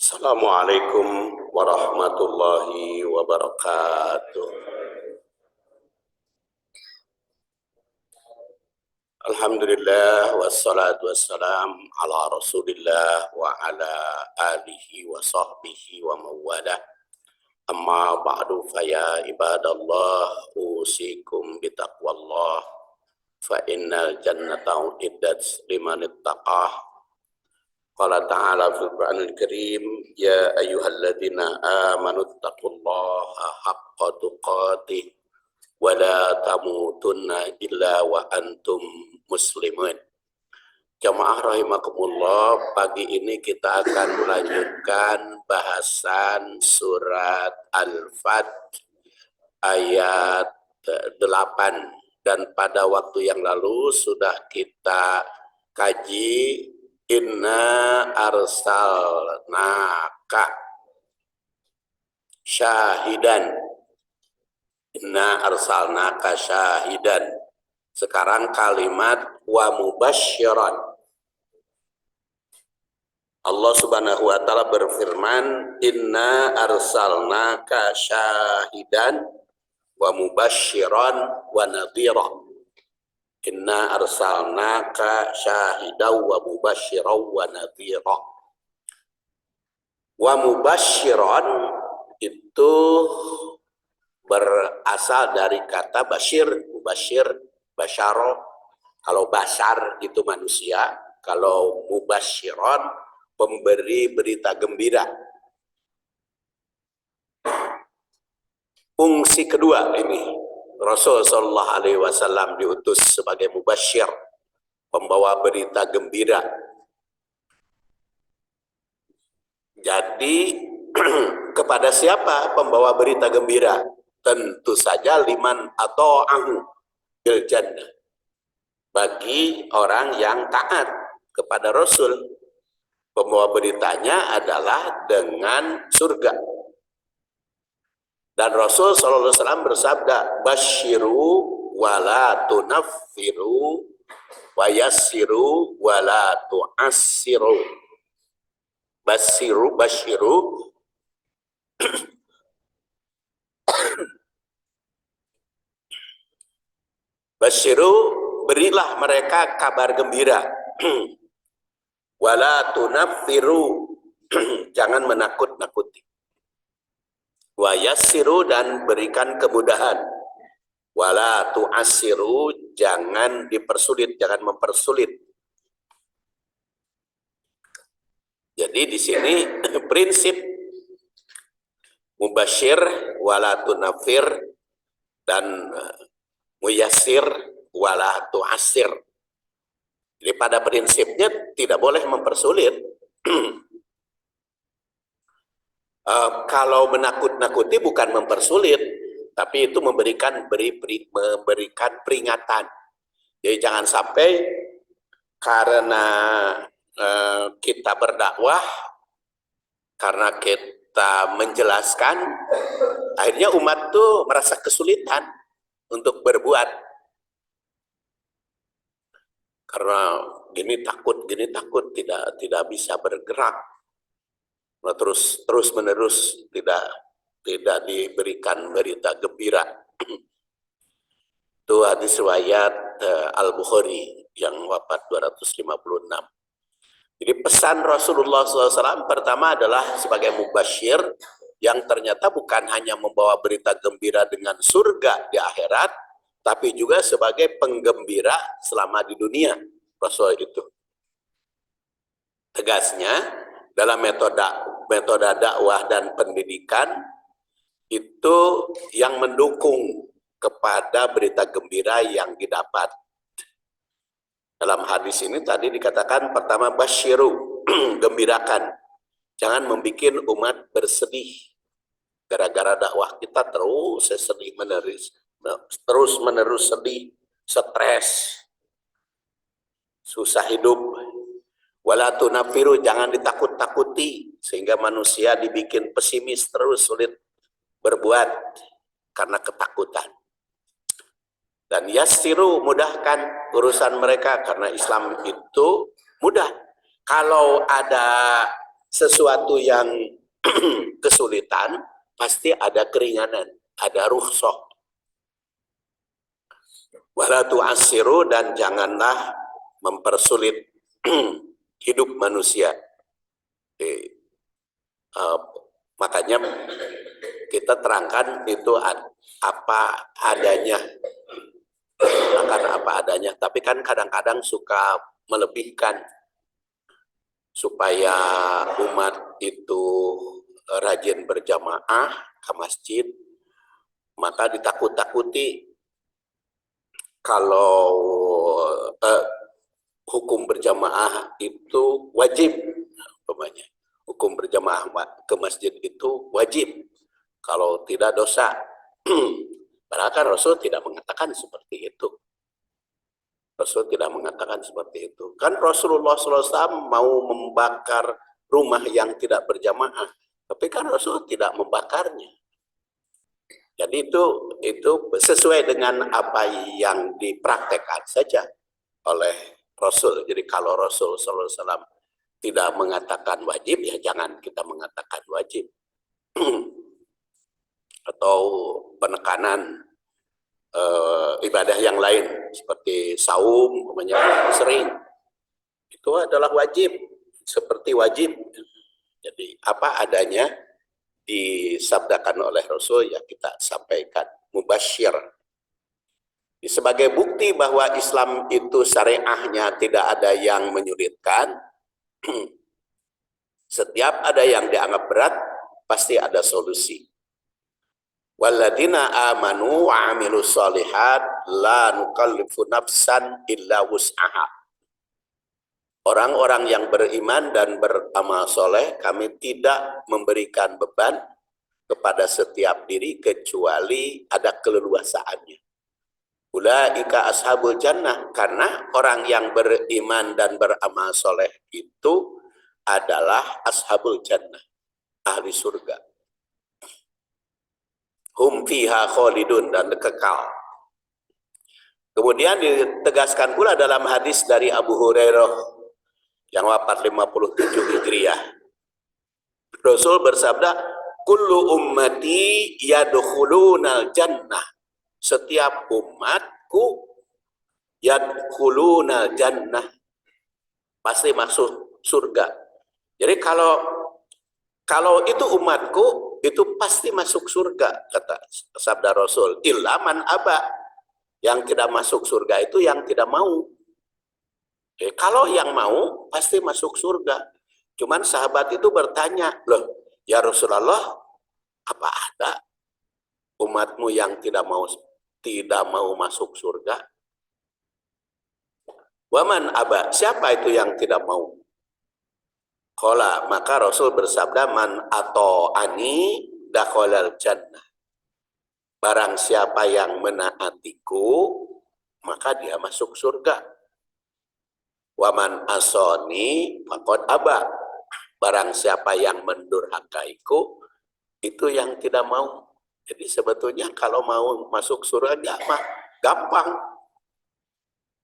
Assalamualaikum warahmatullahi wabarakatuh. Alhamdulillah wassalatu wassalam ala Rasulillah wa ala alihi wa sahbihi wa mawalah. Amma ba'du faya ibadallah usikum bitaqwallah fa innal jannata uiddat liman ittaqah. Qala ta'ala fil Qur'anil Karim ya ayyuhalladzina amanu taqullaha haqqa tuqatih wa la tamutunna illa wa antum muslimun. Jamaah rahimakumullah, pagi ini kita akan melanjutkan bahasan surat Al-Fat ayat 8, dan pada waktu yang lalu sudah kita kaji inna arsalnaka syahidan. Inna arsalnaka syahidan. Sekarang kalimat wa mubasyiran. Allah Subhanahu wa taala berfirman, inna arsalnaka syahidan wa mubasyiran wa nadhira. Inna arsalnaka syahidaw wa mubasyiran wa nadhira. Wa mubasyiran itu berasal dari kata basyir, mubasyir, basyaro. Kalau basar itu manusia, kalau mubasyiran pemberi berita gembira. Fungsi kedua ini, Rasul Shallallahu Alaihi Wasallam diutus sebagai mubasyir, pembawa berita gembira. Jadi kepada siapa pembawa berita gembira? Tentu saja liman ata'ahu bil jannah, bagi orang yang taat kepada Rasul. Pembawa beritanya adalah dengan surga. Dan Rasul SAW bersabda, basyiru wala tunaffiru wa yassiru wala tu'assiru. Basyiru basyiru, berilah mereka kabar gembira. Wala tunaffiru, jangan menakut-nakuti. Wa yassiru, dan berikan kemudahan. Wala tu'assiru, jangan dipersulit, jangan mempersulit. Jadi di sini prinsip mubasyir wala tunaffir dan muyassir wala tu'assir. Jadi pada prinsipnya tidak boleh mempersulit. Kalau menakut-nakuti bukan mempersulit, tapi itu memberikan peringatan. Jadi jangan sampai karena kita berdakwah, karena kita menjelaskan, akhirnya umat tuh merasa kesulitan untuk berbuat. Karena gini takut, tidak bisa bergerak. Nah, terus menerus tidak diberikan berita gembira. Itu hadis riwayat Al-Bukhari yang wafat 256. Jadi pesan Rasulullah SAW pertama adalah sebagai mubasyir, yang ternyata bukan hanya membawa berita gembira dengan surga di akhirat, tapi juga sebagai penggembira selama di dunia. Rasul itu tegasnya dalam metode dakwah dan pendidikan itu yang mendukung kepada berita gembira yang didapat. Dalam hadis ini tadi dikatakan pertama basyiru, gembirakan. Jangan membuat umat bersedih. Gara-gara dakwah kita terus menerus sedih, stres, susah hidup. Wala tunafiru, jangan ditakut-takuti sehingga manusia dibikin pesimis, terus sulit berbuat karena ketakutan. Dan yassiru, mudahkan urusan mereka, karena Islam itu mudah. Kalau ada sesuatu yang kesulitan, pasti ada keringanan, ada rukhsah. Wala tu'assiru, dan janganlah mempersulit hidup manusia. Makanya kita terangkan itu apa adanya, akan apa adanya. Tapi kan kadang-kadang suka melebihkan supaya umat itu rajin berjamaah ke masjid, maka ditakut-takuti kalau hukum berjamaah itu wajib, umpamanya. Hukum berjamaah ke masjid itu wajib, kalau tidak dosa. Padahal kan Rasul tidak mengatakan seperti itu. Rasul tidak mengatakan seperti itu. Kan Rasulullah SAW mau membakar rumah yang tidak berjamaah, tapi kan Rasul tidak membakarnya. Jadi itu sesuai dengan apa yang dipraktekkan saja oleh Rasul. Jadi kalau Rasul SAW tidak mengatakan wajib, ya jangan kita mengatakan wajib. Atau penekanan ibadah yang lain seperti saum, sering itu adalah wajib, seperti wajib. Jadi apa adanya disabdakan oleh Rasul, ya kita sampaikan, mubasyir. Sebagai bukti bahwa Islam itu syariahnya tidak ada yang menyulitkan, setiap ada yang dianggap berat, pasti ada solusi. Walladzina amanu wa amilus sholihat la nukallifu nafsan illa wus'aha. Orang-orang yang beriman dan beramal soleh, kami tidak memberikan beban kepada setiap diri kecuali ada keleluasaannya. Ulaika ashabul jannah, karena orang yang beriman dan beramal soleh itu adalah ashabul jannah, ahli surga. Hum fiha khalidun, dan kekal. Kemudian ditegaskan pula dalam hadis dari Abu Hurairah yang wafat 57 Hijriah. Rasul bersabda, kullu ummati yadkhulunal jannah. Setiap umatku yadkhulunal jannah, pasti masuk surga. Jadi kalau itu umatku, itu pasti masuk surga, kata sabda Rasul. Illa man aba, yang tidak masuk surga itu yang tidak mau. Kalau yang mau pasti masuk surga. Cuman sahabat itu bertanya, loh ya Rasulullah, apa ada umatmu yang tidak mau masuk surga? Waman aba, siapa itu yang tidak mau? Qala, maka Rasul bersabda, man ato'ani dakhalal jannah. Barang siapa yang menaatiku, maka dia masuk surga. Waman asoni faqad aba. Barang siapa yang mendurhakaiku, itu yang tidak mau. Jadi sebetulnya kalau mau masuk surga gampang.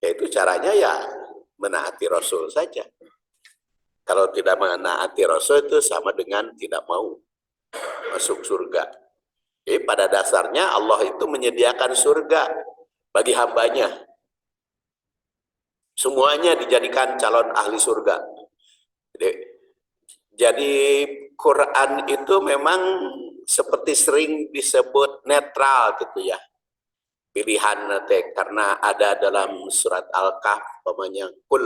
Yaitu caranya ya menaati Rasul saja. Kalau tidak menaati Rasul itu sama dengan tidak mau masuk surga. Jadi pada dasarnya Allah itu menyediakan surga bagi hambanya. Semuanya dijadikan calon ahli surga. Jadi Quran itu memang seperti sering disebut netral gitu ya. Pilihan nanti, karena ada dalam surat Al-Kahf namanya kul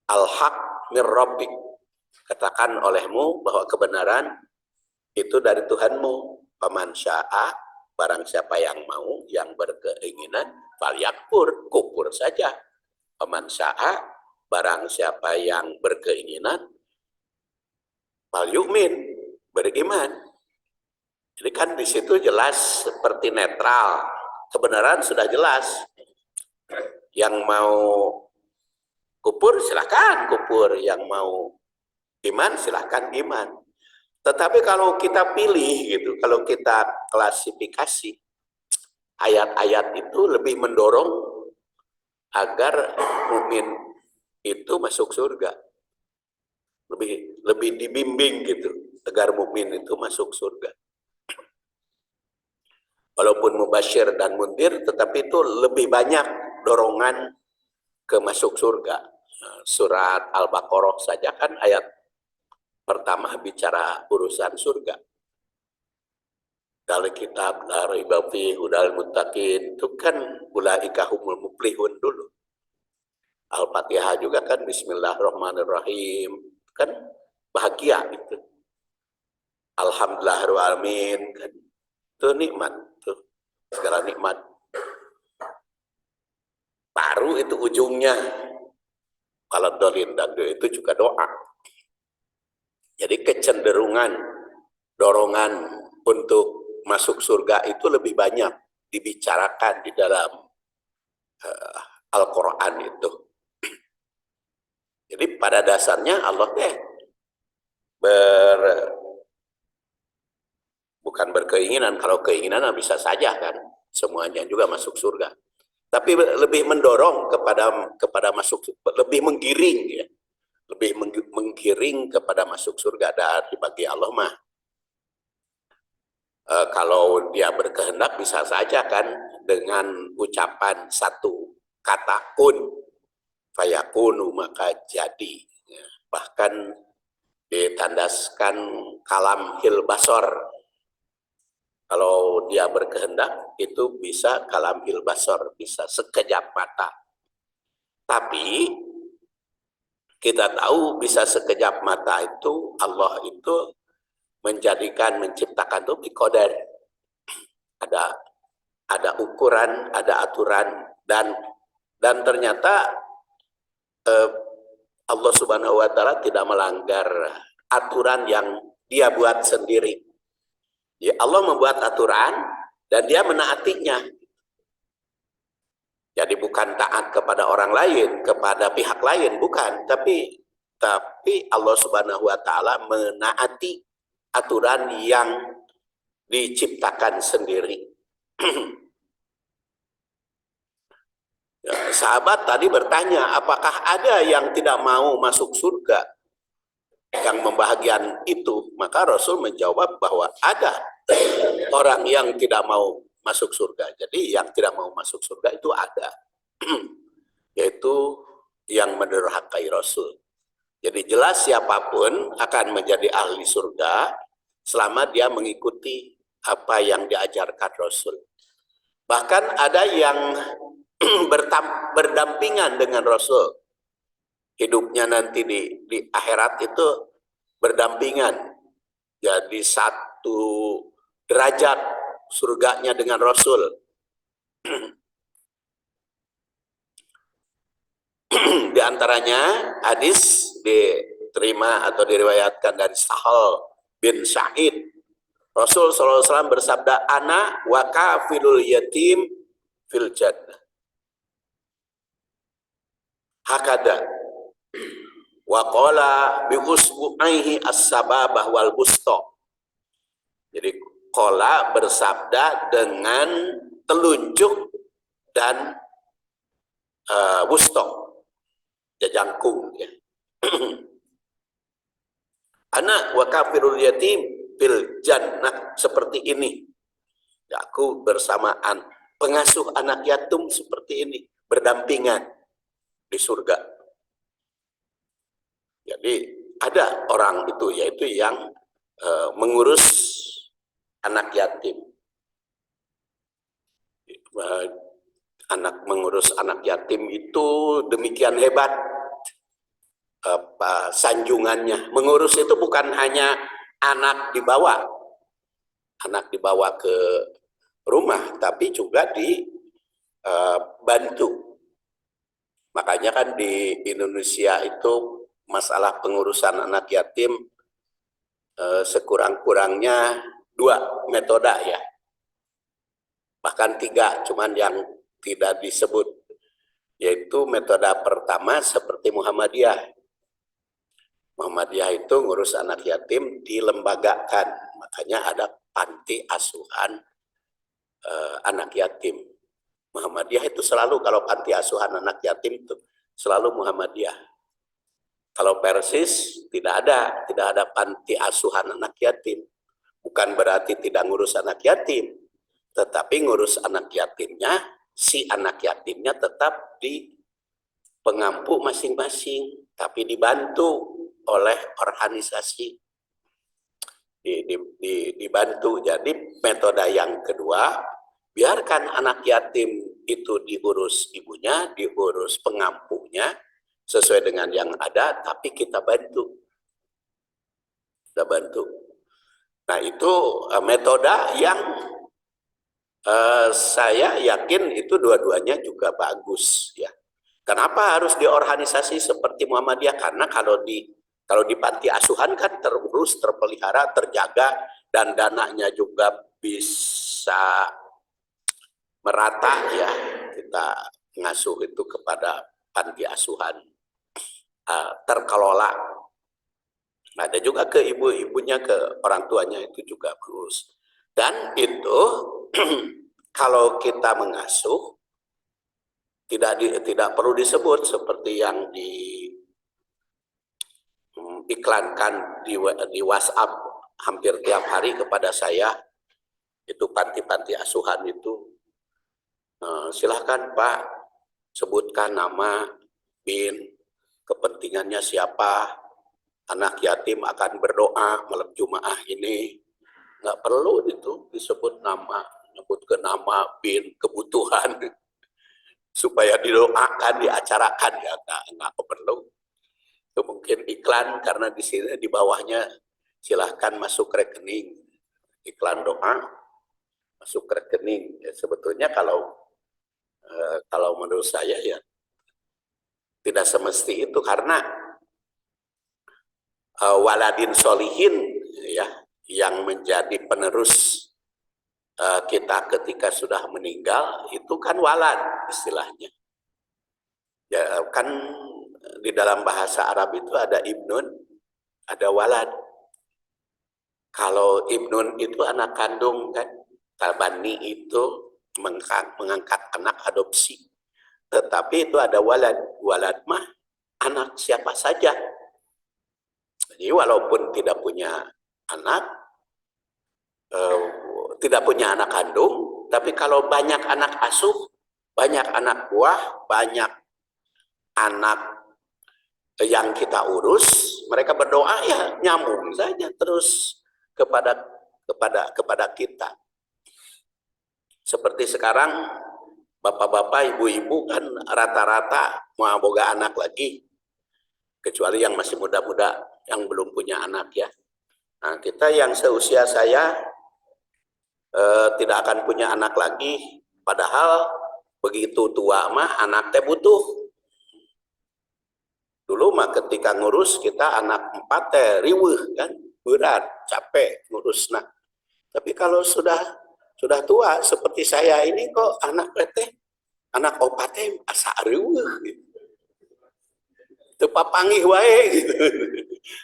al-haq mir rabbik, katakan olehmu bahwa kebenaran itu dari Tuhanmu. Paman sya'a, barang siapa yang mau, yang berkeinginan, falyakfur, kufur saja. Paman sya'a, barang siapa yang berkeinginan, falyu'min, beriman. Jadi kan di situ jelas seperti netral. Kebenaran sudah jelas. Yang mau kufur silakan kufur, yang mau iman silakan iman. Tetapi kalau kita pilih gitu, kalau kita klasifikasi, ayat-ayat itu lebih mendorong agar mukmin itu masuk surga. lebih dibimbing gitu agar mukmin itu masuk surga. Walaupun mubasyir dan mundir, tetapi itu lebih banyak dorongan ke masuk surga. Surat Al-Baqarah saja kan ayat pertama bicara urusan surga. Dalam kitab la raiba fihi hudal muttaqin itu kan ulaika humul muflihun dulu. Al-Fatihah juga kan bismillahirrahmanirrahim, kan bahagia itu. Alhamdulillahirrahmanirrahim kan itu nikmat tuh, segala nikmat. Baru itu ujungnya kalau dolin dan itu juga doa. Jadi kecenderungan dorongan untuk masuk surga itu lebih banyak dibicarakan di dalam Al-Quran itu. Jadi pada dasarnya Allah bukan berkeinginan. Kalau keinginan bisa saja kan semuanya juga masuk surga. Tapi lebih mendorong kepada masuk, lebih menggiring ya, lebih menggiring kepada masuk surga. Dari bagi Allah mah kalau dia berkehendak bisa saja kan dengan ucapan satu kata kun fayakunu maka jadi, ya. Bahkan ditandaskan kalam hilbasor, kalau dia berkehendak itu bisa kalam hilbasor, bisa sekejap mata. Tapi kita tahu bisa sekejap mata itu Allah itu menciptakan itu biqadar. Ada ukuran, ada aturan, dan ternyata Allah Subhanahu wa Ta'ala tidak melanggar aturan yang dia buat sendiri. Ya, Allah membuat aturan dan dia menaatinya. Jadi bukan taat kepada orang lain, kepada pihak lain, bukan, tapi Allah Subhanahu wa Ta'ala menaati aturan yang diciptakan sendiri. Ya, sahabat tadi bertanya, apakah ada yang tidak mau masuk surga yang membahagian itu? Maka Rasul menjawab bahwa ada orang yang tidak mau masuk surga. Jadi yang tidak mau masuk surga itu ada, yaitu yang mendurhakai Rasul. Jadi jelas siapapun akan menjadi ahli surga selama dia mengikuti apa yang diajarkan Rasul. Bahkan ada yang berdampingan dengan Rasul. Hidupnya nanti di akhirat itu berdampingan. Jadi satu derajat surganya dengan Rasul. Di antaranya hadis diterima atau diriwayatkan dari Sahal bin Sa'id. Rasul SAW bersabda, ana wa kafilul yatim fil jannah. Hakada wa qala bi usbu'aihi as-sababah wal busta. Jadi qala bersabda dengan telunjuk dan wusta, jangkung ya. Anak wa kafirul yatim fil jannah, seperti ini. Aku bersamaan pengasuh anak yatim seperti ini, berdampingan di surga. Jadi ada orang itu, yaitu yang mengurus anak yatim. Mengurus anak yatim itu demikian hebat sanjungannya. Mengurus itu bukan hanya anak dibawa ke rumah, tapi juga dibantu. Makanya kan di Indonesia itu masalah pengurusan anak yatim sekurang-kurangnya 2 metode ya, bahkan 3, cuman yang tidak disebut, yaitu metode pertama seperti Muhammadiyah. Muhammadiyah itu ngurus anak yatim dilembagakan, makanya ada panti asuhan anak yatim. Muhammadiyah itu selalu, kalau panti asuhan anak yatim itu selalu Muhammadiyah. Kalau Persis tidak ada panti asuhan anak yatim. Bukan berarti tidak ngurus anak yatim, tetapi ngurus anak yatimnya, si anak yatimnya tetap di pengampu masing-masing, tapi dibantu oleh organisasi, dibantu. Jadi metode yang kedua, biarkan anak yatim itu diurus ibunya, diurus pengampunya, sesuai dengan yang ada, tapi kita bantu. Kita bantu. Nah itu metode yang saya yakin itu dua-duanya juga bagus ya. Kenapa harus di organisasi seperti Muhammadiyah? Karena kalau di panti asuhan kan terurus, terpelihara, terjaga, dan dananya juga bisa merata ya. Kita ngasuh itu kepada panti asuhan terkelola. Ada juga ke ibu-ibunya, ke orang tuanya itu juga berurus. Dan itu kalau kita mengasuh tidak perlu disebut seperti yang diiklankan di WhatsApp hampir tiap hari kepada saya, itu panti-panti asuhan itu. Silahkan Pak, sebutkan nama, BIN, kepentingannya siapa, anak yatim akan berdoa malam Jumaah ini. Nggak perlu itu disebut nama, nyebut ke nama, BIN, kebutuhan, supaya didoakan, diacarakan, ya nggak perlu. Itu mungkin iklan, karena di sini di bawahnya silahkan masuk rekening, iklan doa, masuk rekening. Ya, sebetulnya kalau menurut saya ya tidak semesti itu, karena waladin solihin ya, yang menjadi penerus kita ketika sudah meninggal itu kan walad istilahnya ya. Kan di dalam bahasa Arab itu ada ibnun, ada walad. Kalau ibnun itu anak kandung kan, tabani itu mengangkat anak adopsi. Tetapi itu ada walad, walad mah anak siapa saja. Jadi walaupun tidak punya anak, tidak punya anak kandung, tapi kalau banyak anak asuh, banyak anak buah, banyak anak yang kita urus, mereka berdoa ya nyambung saja terus kepada kita. Seperti sekarang bapak-bapak, ibu-ibu kan rata-rata mau boga anak lagi, kecuali yang masih muda-muda, yang belum punya anak ya. Nah, kita yang seusia saya tidak akan punya anak lagi, padahal begitu tua mah anak teh butuh. Dulu mah ketika ngurus kita anak 4 teh riweuh kan, berat, capek ngurus. Nah, tapi kalau sudah tua seperti saya ini, kok anak teh, anak opat teh asa riweuh gitu. Itu papangih wae gitu.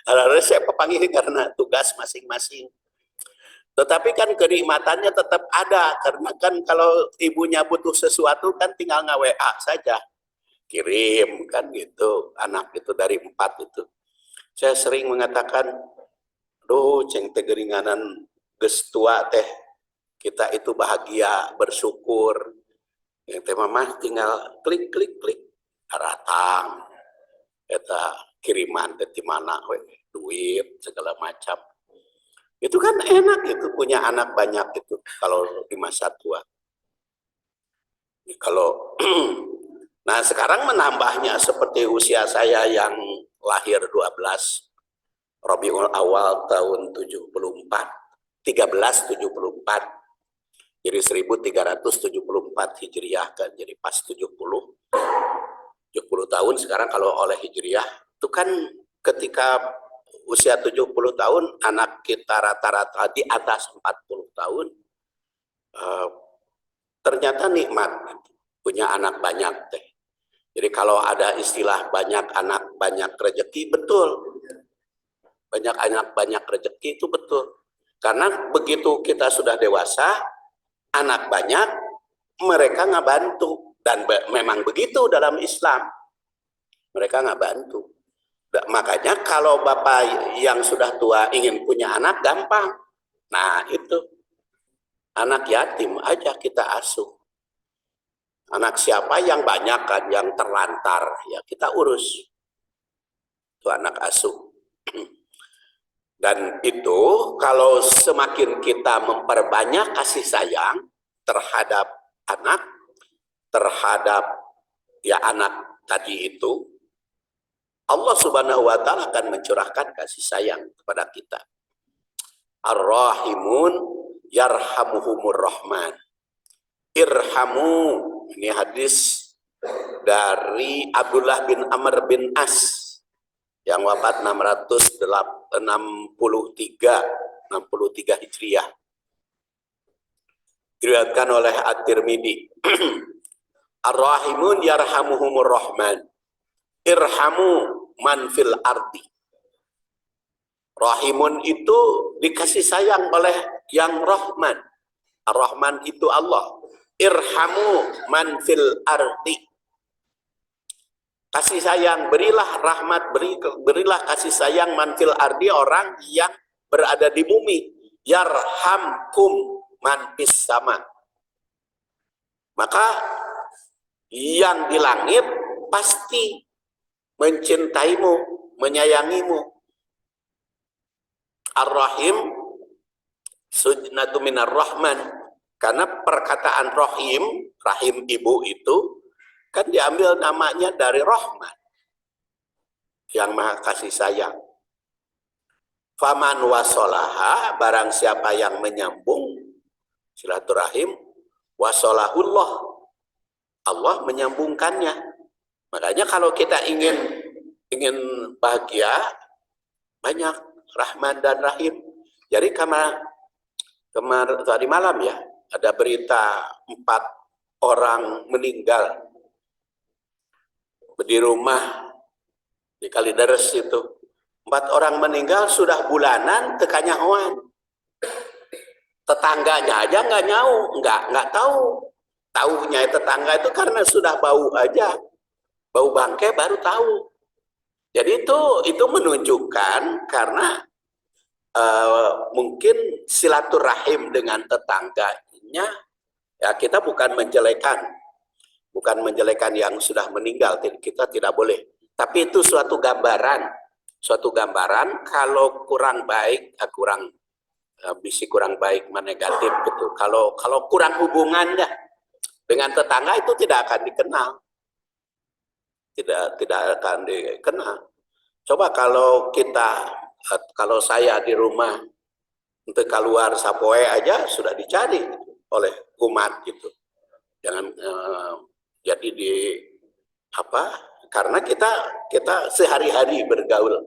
Harusnya saya papangih karena tugas masing-masing. Tetapi kan kenikmatannya tetap ada, karena kan kalau ibunya butuh sesuatu kan tinggal nge-WA saja, kirim kan gitu. Anak itu dari 4 itu, saya sering mengatakan, duh ceng teh geringanan geus tua teh, kita itu bahagia, bersyukur. Yang teh mamah tinggal klik klik klik haratang, eta kiriman teh di mana we, duit segala macam. Itu kan enak itu punya anak banyak itu kalau di masa tua. Kalau nah sekarang menambahnya seperti usia saya yang lahir 12 Rabiul Awal tahun 1374, jadi 1374 Hijriah kan, jadi pas 70 tahun sekarang kalau oleh Hijriah. Itu kan ketika usia 70 tahun, anak kita rata-rata di atas 40 tahun, ternyata nikmat punya anak banyak teh. Jadi kalau ada istilah banyak anak banyak rezeki, betul. Banyak anak banyak rezeki itu betul. Karena begitu kita sudah dewasa, anak banyak, mereka nggak bantu. Dan memang begitu dalam Islam. Mereka nggak bantu. Makanya kalau bapak yang sudah tua ingin punya anak gampang. Nah itu anak yatim aja kita asuh. Anak siapa yang banyak kan, yang terlantar, ya kita urus. Itu anak asuh. Dan itu kalau semakin kita memperbanyak kasih sayang terhadap anak, terhadap ya anak tadi itu, Allah Subhanahu wa Ta'ala akan mencurahkan kasih sayang kepada kita. Ar-Rahimun yarhamuhumur Rahman. Irhamu, ini hadis dari Abdullah bin Amr bin As yang wafat 63 Hijriah. Diriwayatkan oleh At-Tirmidzi. Ar-Rahimun yarhamuhumur Rahman. Irhamu man fil ardi. Rahimun itu dikasih sayang oleh yang Rahman. Ar-Rahman itu Allah. Irhamu man fil ardi. Kasih sayang, berilah rahmat, berilah kasih sayang man fil ardi, orang yang berada di bumi. Yarhamkum man fis sama. Maka yang di langit pasti mencintaimu, menyayangimu. Ar-Rahim sujnatu minar Rahman. Karena perkataan Rahim, rahim ibu itu kan diambil namanya dari Rahman, yang maha kasih sayang. Faman wasolaha, barang siapa yang menyambung silaturahim, wasolahullah, Allah menyambungkannya. Makanya kalau kita ingin bahagia, banyak Rahman dan Rahim. Jadi tadi malam ya, ada berita 4 orang meninggal di rumah di Kalideres itu. 4 orang meninggal sudah bulanan tekanya hoan. Tetangganya aja nggak tahu. Tahunya tetangga itu karena sudah bau aja. Bau bangkai baru tahu. Jadi itu menunjukkan karena mungkin silaturahim dengan tetangganya, ya kita bukan menjelekan yang sudah meninggal, kita tidak boleh. Tapi itu suatu gambaran kalau kurang baik, kurang baik negatif gitu. Kalau kurang hubungan dah dengan tetangga itu tidak akan dikenal. Tidak akan dikenal. Coba kalau saya di rumah untuk keluar sapoe aja sudah dicari oleh kumat gitu. Jangan jadi karena kita sehari-hari bergaul.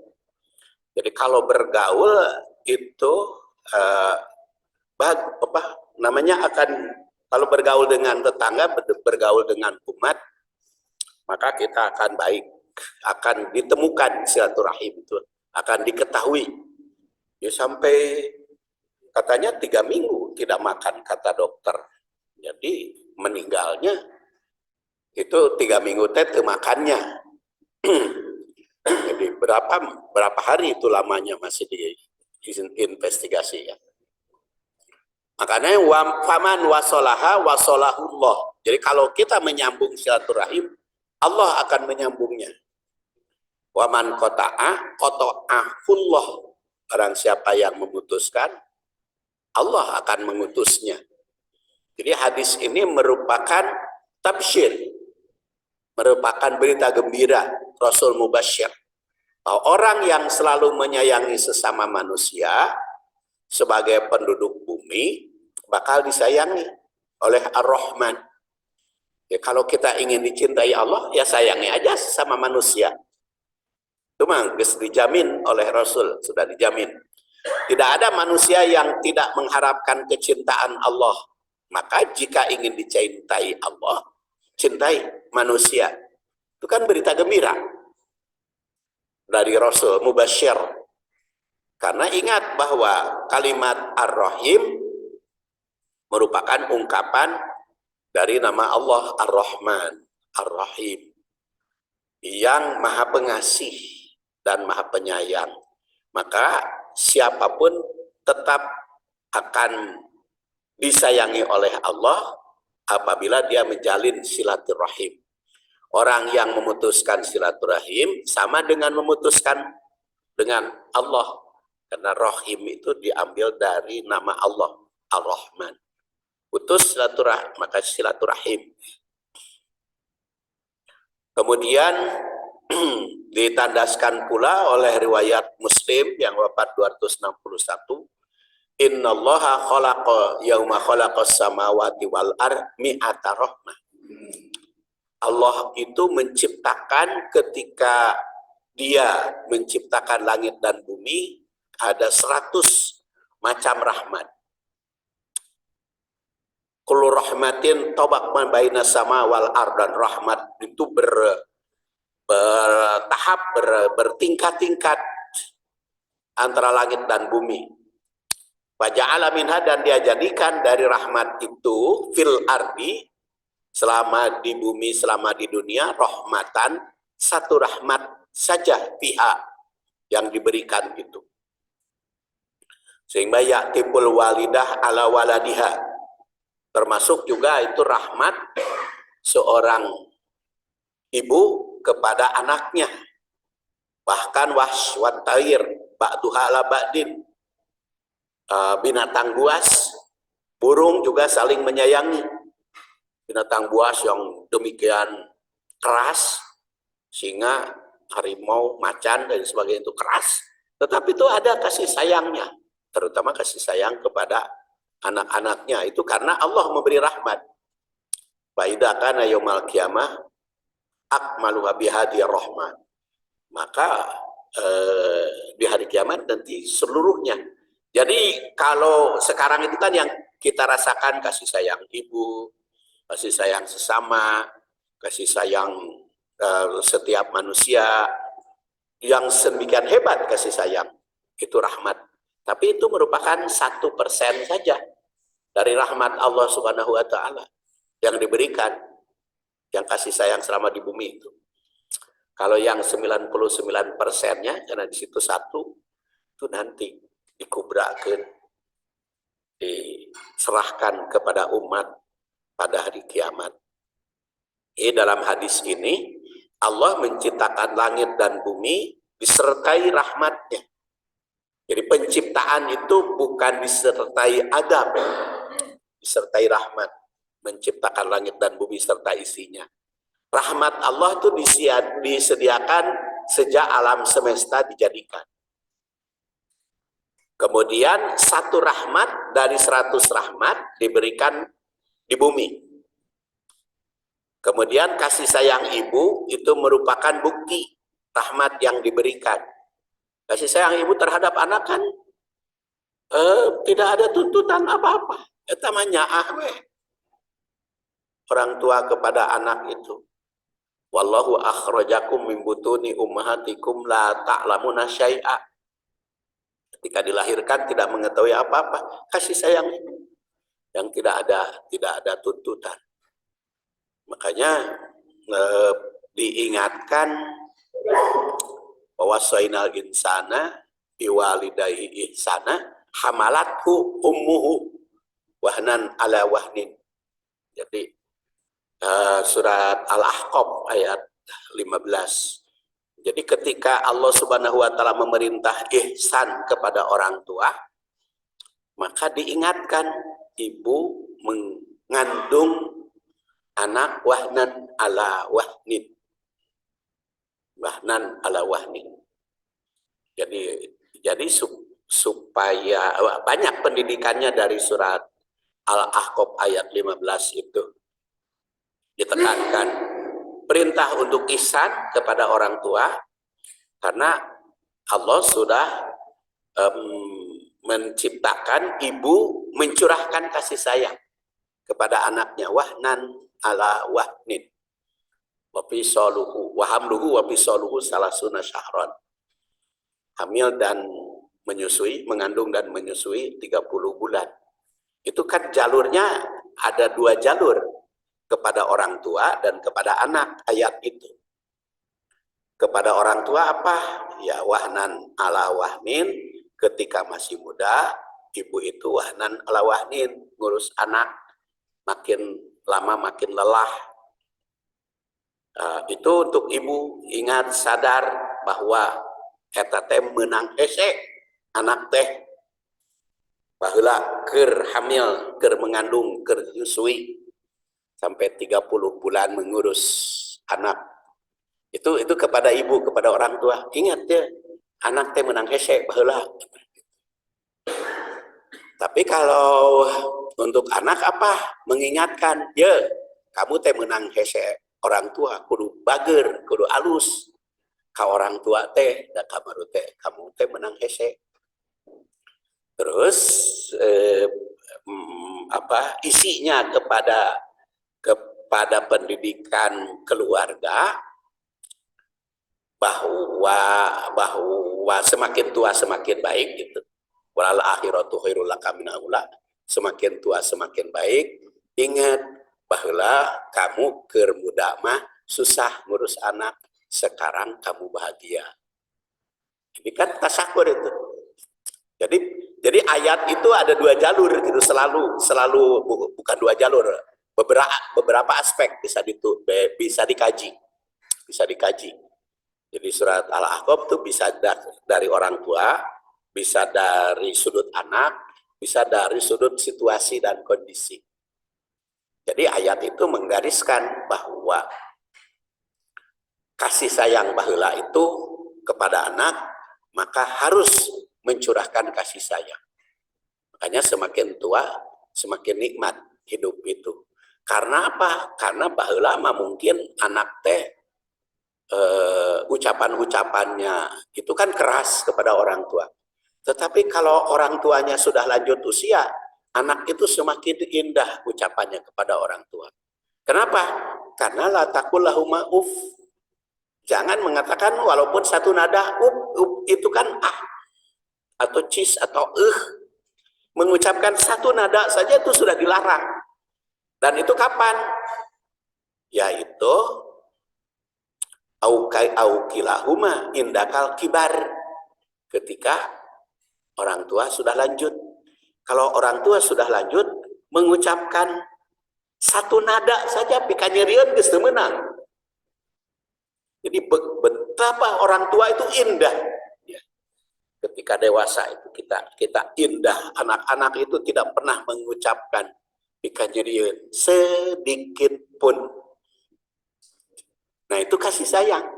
Jadi kalau bergaul itu kalau bergaul dengan tetangga, bergaul dengan umat, maka kita akan baik, akan ditemukan silaturahim itu, akan diketahui. Ya sampai katanya 3 minggu tidak makan, kata dokter. Jadi meninggalnya itu 3 minggu makannya. Jadi berapa hari itu lamanya masih diinvestigasi ya. Makanya faman wasolaha wasolahullah. Jadi kalau kita menyambung silaturahim, Allah akan menyambungnya. Waman qota'ahullah. Barang siapa yang memutuskan, Allah akan mengutusnya. Jadi hadis ini merupakan tabsyir, merupakan berita gembira Rasul Mubasyir, bahwa orang yang selalu menyayangi sesama manusia sebagai penduduk bumi bakal disayangi oleh Ar-Rahman. Ya, kalau kita ingin dicintai Allah, ya sayangi aja sesama manusia. Itu mah dijamin oleh Rasul, sudah dijamin. Tidak ada manusia yang tidak mengharapkan kecintaan Allah. Maka jika ingin dicintai Allah, cintai manusia. Itu kan berita gembira dari Rasul Mubasyir. Karena ingat bahwa kalimat Ar-Rahim merupakan ungkapan dari nama Allah Ar-Rahman, Ar-Rahim, yang maha pengasih, dan Maha Penyayang. Maka siapapun tetap akan disayangi oleh Allah apabila dia menjalin silaturahim. Orang yang memutuskan silaturahim sama dengan memutuskan dengan Allah. Karena rahim itu diambil dari nama Allah, Ar-Rahman. Putus silaturahim, maka silaturahim. Kemudian ditandaskan pula oleh riwayat Muslim yang wafat 261. Innallaha khalaqa yauma khalaqas samawati wal ard mi'ata rahmah. Allah itu menciptakan ketika dia menciptakan langit dan bumi ada 100 macam rahmat. Kullu rahmatin tabaq ma baina sama wal ard, dan rahmat itu bertahap, bertingkat-tingkat antara langit dan bumi. Faja'ala minha, dan dia jadikan dari rahmat itu fil ardi, selama di bumi, selama di dunia, rahmatan, satu rahmat saja pihak yang diberikan itu. Sehingga ya'tibul walidah ala waladiha, termasuk juga itu rahmat seorang ibu kepada anaknya. Bahkan waswat tair ba'duha ala ba'din, binatang buas, burung juga saling menyayangi. Binatang buas yang demikian keras, singa, harimau, macan, dan sebagainya itu keras. Tetapi itu ada kasih sayangnya, terutama kasih sayang kepada anak-anaknya. Itu karena Allah memberi rahmat. Fa'idha kana yaumal qiyamah akmalu bihadi rahmat. Maka di hari kiamat nanti seluruhnya. Jadi kalau sekarang itu kan yang kita rasakan kasih sayang ibu, kasih sayang sesama, kasih sayang setiap manusia, yang sedemikian hebat kasih sayang, itu rahmat. Tapi itu merupakan 1% saja dari rahmat Allah Subhanahu wa Ta'ala yang diberikan, yang kasih sayang selama di bumi itu. Kalau yang 99%-nya, karena di situ 1, itu nanti dikubrakan, diserahkan kepada umat pada hari kiamat. Dalam hadis ini Allah menciptakan langit dan bumi disertai rahmatnya. Jadi penciptaan itu bukan disertai adab, disertai rahmat. Menciptakan langit dan bumi serta isinya. Rahmat Allah itu disediakan sejak alam semesta dijadikan. Kemudian 1 rahmat dari 100 rahmat diberikan di bumi. Kemudian kasih sayang ibu itu merupakan bukti rahmat yang diberikan. Kasih sayang ibu terhadap anak kan tidak ada tuntutan apa-apa. Itu namanya orang tua kepada anak itu. Wallahu akhrajakum min butuni ummahatikum la ta'lamuna syai'a. Ketika dilahirkan tidak mengetahui apa-apa, kasih sayang ibu yang tidak ada tuntutan. Makanya diingatkan bahwa wasainal insana biwalidayhi ihsana hamalathu ummuhu wahnan ala wahnin. Jadi surat Al-Ahqaf ayat 15. Jadi ketika Allah Subhanahu wa Ta'ala memerintah ihsan kepada orang tua, maka diingatkan ibu mengandung anak wahnan ala wahnin. Wahnan ala wahnin. Jadi supaya banyak pendidikannya dari surat Al-Ahqaf ayat 15 itu ditekankan. Perintah untuk ihsan kepada orang tua, karena Allah sudah menciptakan ibu mencurahkan kasih sayang kepada anaknya. Wahnan ala wahnin wa fisaluhu wa hamluhu wa fisaluhu salasuna syahran. Hamil dan menyusui, mengandung dan menyusui 30 bulan. Itu kan jalurnya ada 2 jalur, kepada orang tua dan kepada anak, ayat itu. kepada orang tua apa? Ya wahnan ala wahnin, ketika masih muda, ibu itu wahnan ala wahnin, ngurus anak, makin lama makin lelah. Itu untuk ibu, ingat sadar bahwa eta teh menang hese anak teh baheula keur hamil, keur mengandung, keur nyusui sampai 30 bulan mengurus anak. Itu kepada ibu, kepada orang tua. Ingat ya, anak teh menang hese baheula. Tapi kalau untuk anak apa? Mengingatkan, ya kamu teh menang hese orang tua, kudu bager, kudu alus. Ka orang tua teh, da kamaru teh, kamu teh menang hese. Terus isinya kepada pendidikan keluarga, bahwa semakin tua semakin baik gitu. Walal akhiratu khairul laka minal ula. Semakin tua semakin baik. Ingat bahwa kamu keur muda mah susah ngurus anak, sekarang kamu bahagia. Ini kan tasakur itu. Jadi ayat itu ada dua jalur gitu, selalu bukan dua jalur. Beberapa aspek bisa dikaji. Jadi surat Al-Ahqaf itu bisa dari orang tua, bisa dari sudut anak, bisa dari sudut situasi dan kondisi. Jadi ayat itu menggariskan bahwa kasih sayang baheula itu kepada anak, maka harus mencurahkan kasih sayang. Makanya semakin tua, semakin nikmat hidup itu. Karena apa? Karena baheula mah mungkin anak teh ucapan-ucapannya itu kan keras kepada orang tua. Tetapi kalau orang tuanya sudah lanjut usia, anak itu semakin indah ucapannya kepada orang tua. Kenapa? Karena la taqul lahuma uf. Jangan mengatakan walaupun satu nada itu kan atau cis atau mengucapkan satu nada saja itu sudah dilarang. Dan itu kapan? Yaitu aukilahuma indakal kibar, ketika orang tua sudah lanjut. Kalau orang tua sudah lanjut, mengucapkan satu nada saja pikanyerian geus teu meunang. Jadi betapa orang tua itu indah. Ya. Ketika dewasa itu kita indah. Anak-anak itu tidak pernah mengucapkan pikanyerian sedikit pun. Nah itu kasih sayang.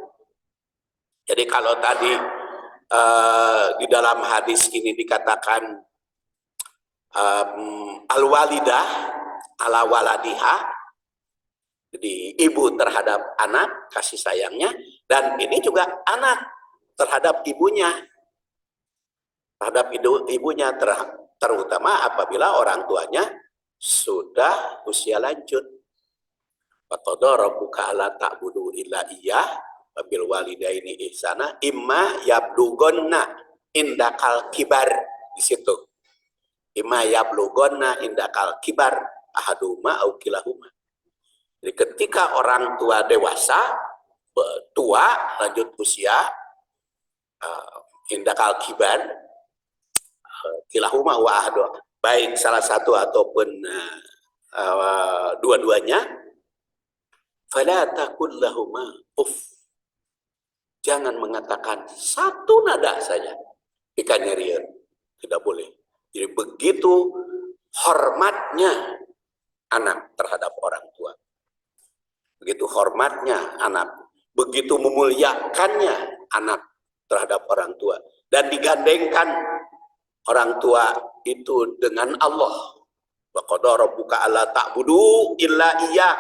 Jadi kalau tadi di dalam hadis ini dikatakan al-walidah ala waladiha, jadi ibu terhadap anak kasih sayangnya, dan ini juga anak terhadap ibunya, terutama apabila orang tuanya sudah usia lanjut. Faqadha rabbuka alla ta'budu illa iyyah wa bil walidaini ihsana imma yablughanna indakal kibar, di situ. Imma yablughanna indakal kibar ahaduma au kilahuma. Jadi ketika orang tua dewasa, tua lanjut usia, indakal kibar kilahuma wa ahadu, baik salah satu ataupun dua-duanya, fala taqul lahuma uff. Jangan mengatakan satu nada saja pikanyerian, tidak boleh. Jadi begitu hormatnya anak terhadap orang tua, begitu hormatnya anak, begitu memuliakannya anak terhadap orang tua, dan digandengkan orang tua itu dengan Allah. Wa qadara rabbuka alla ta'budu illa iyyah.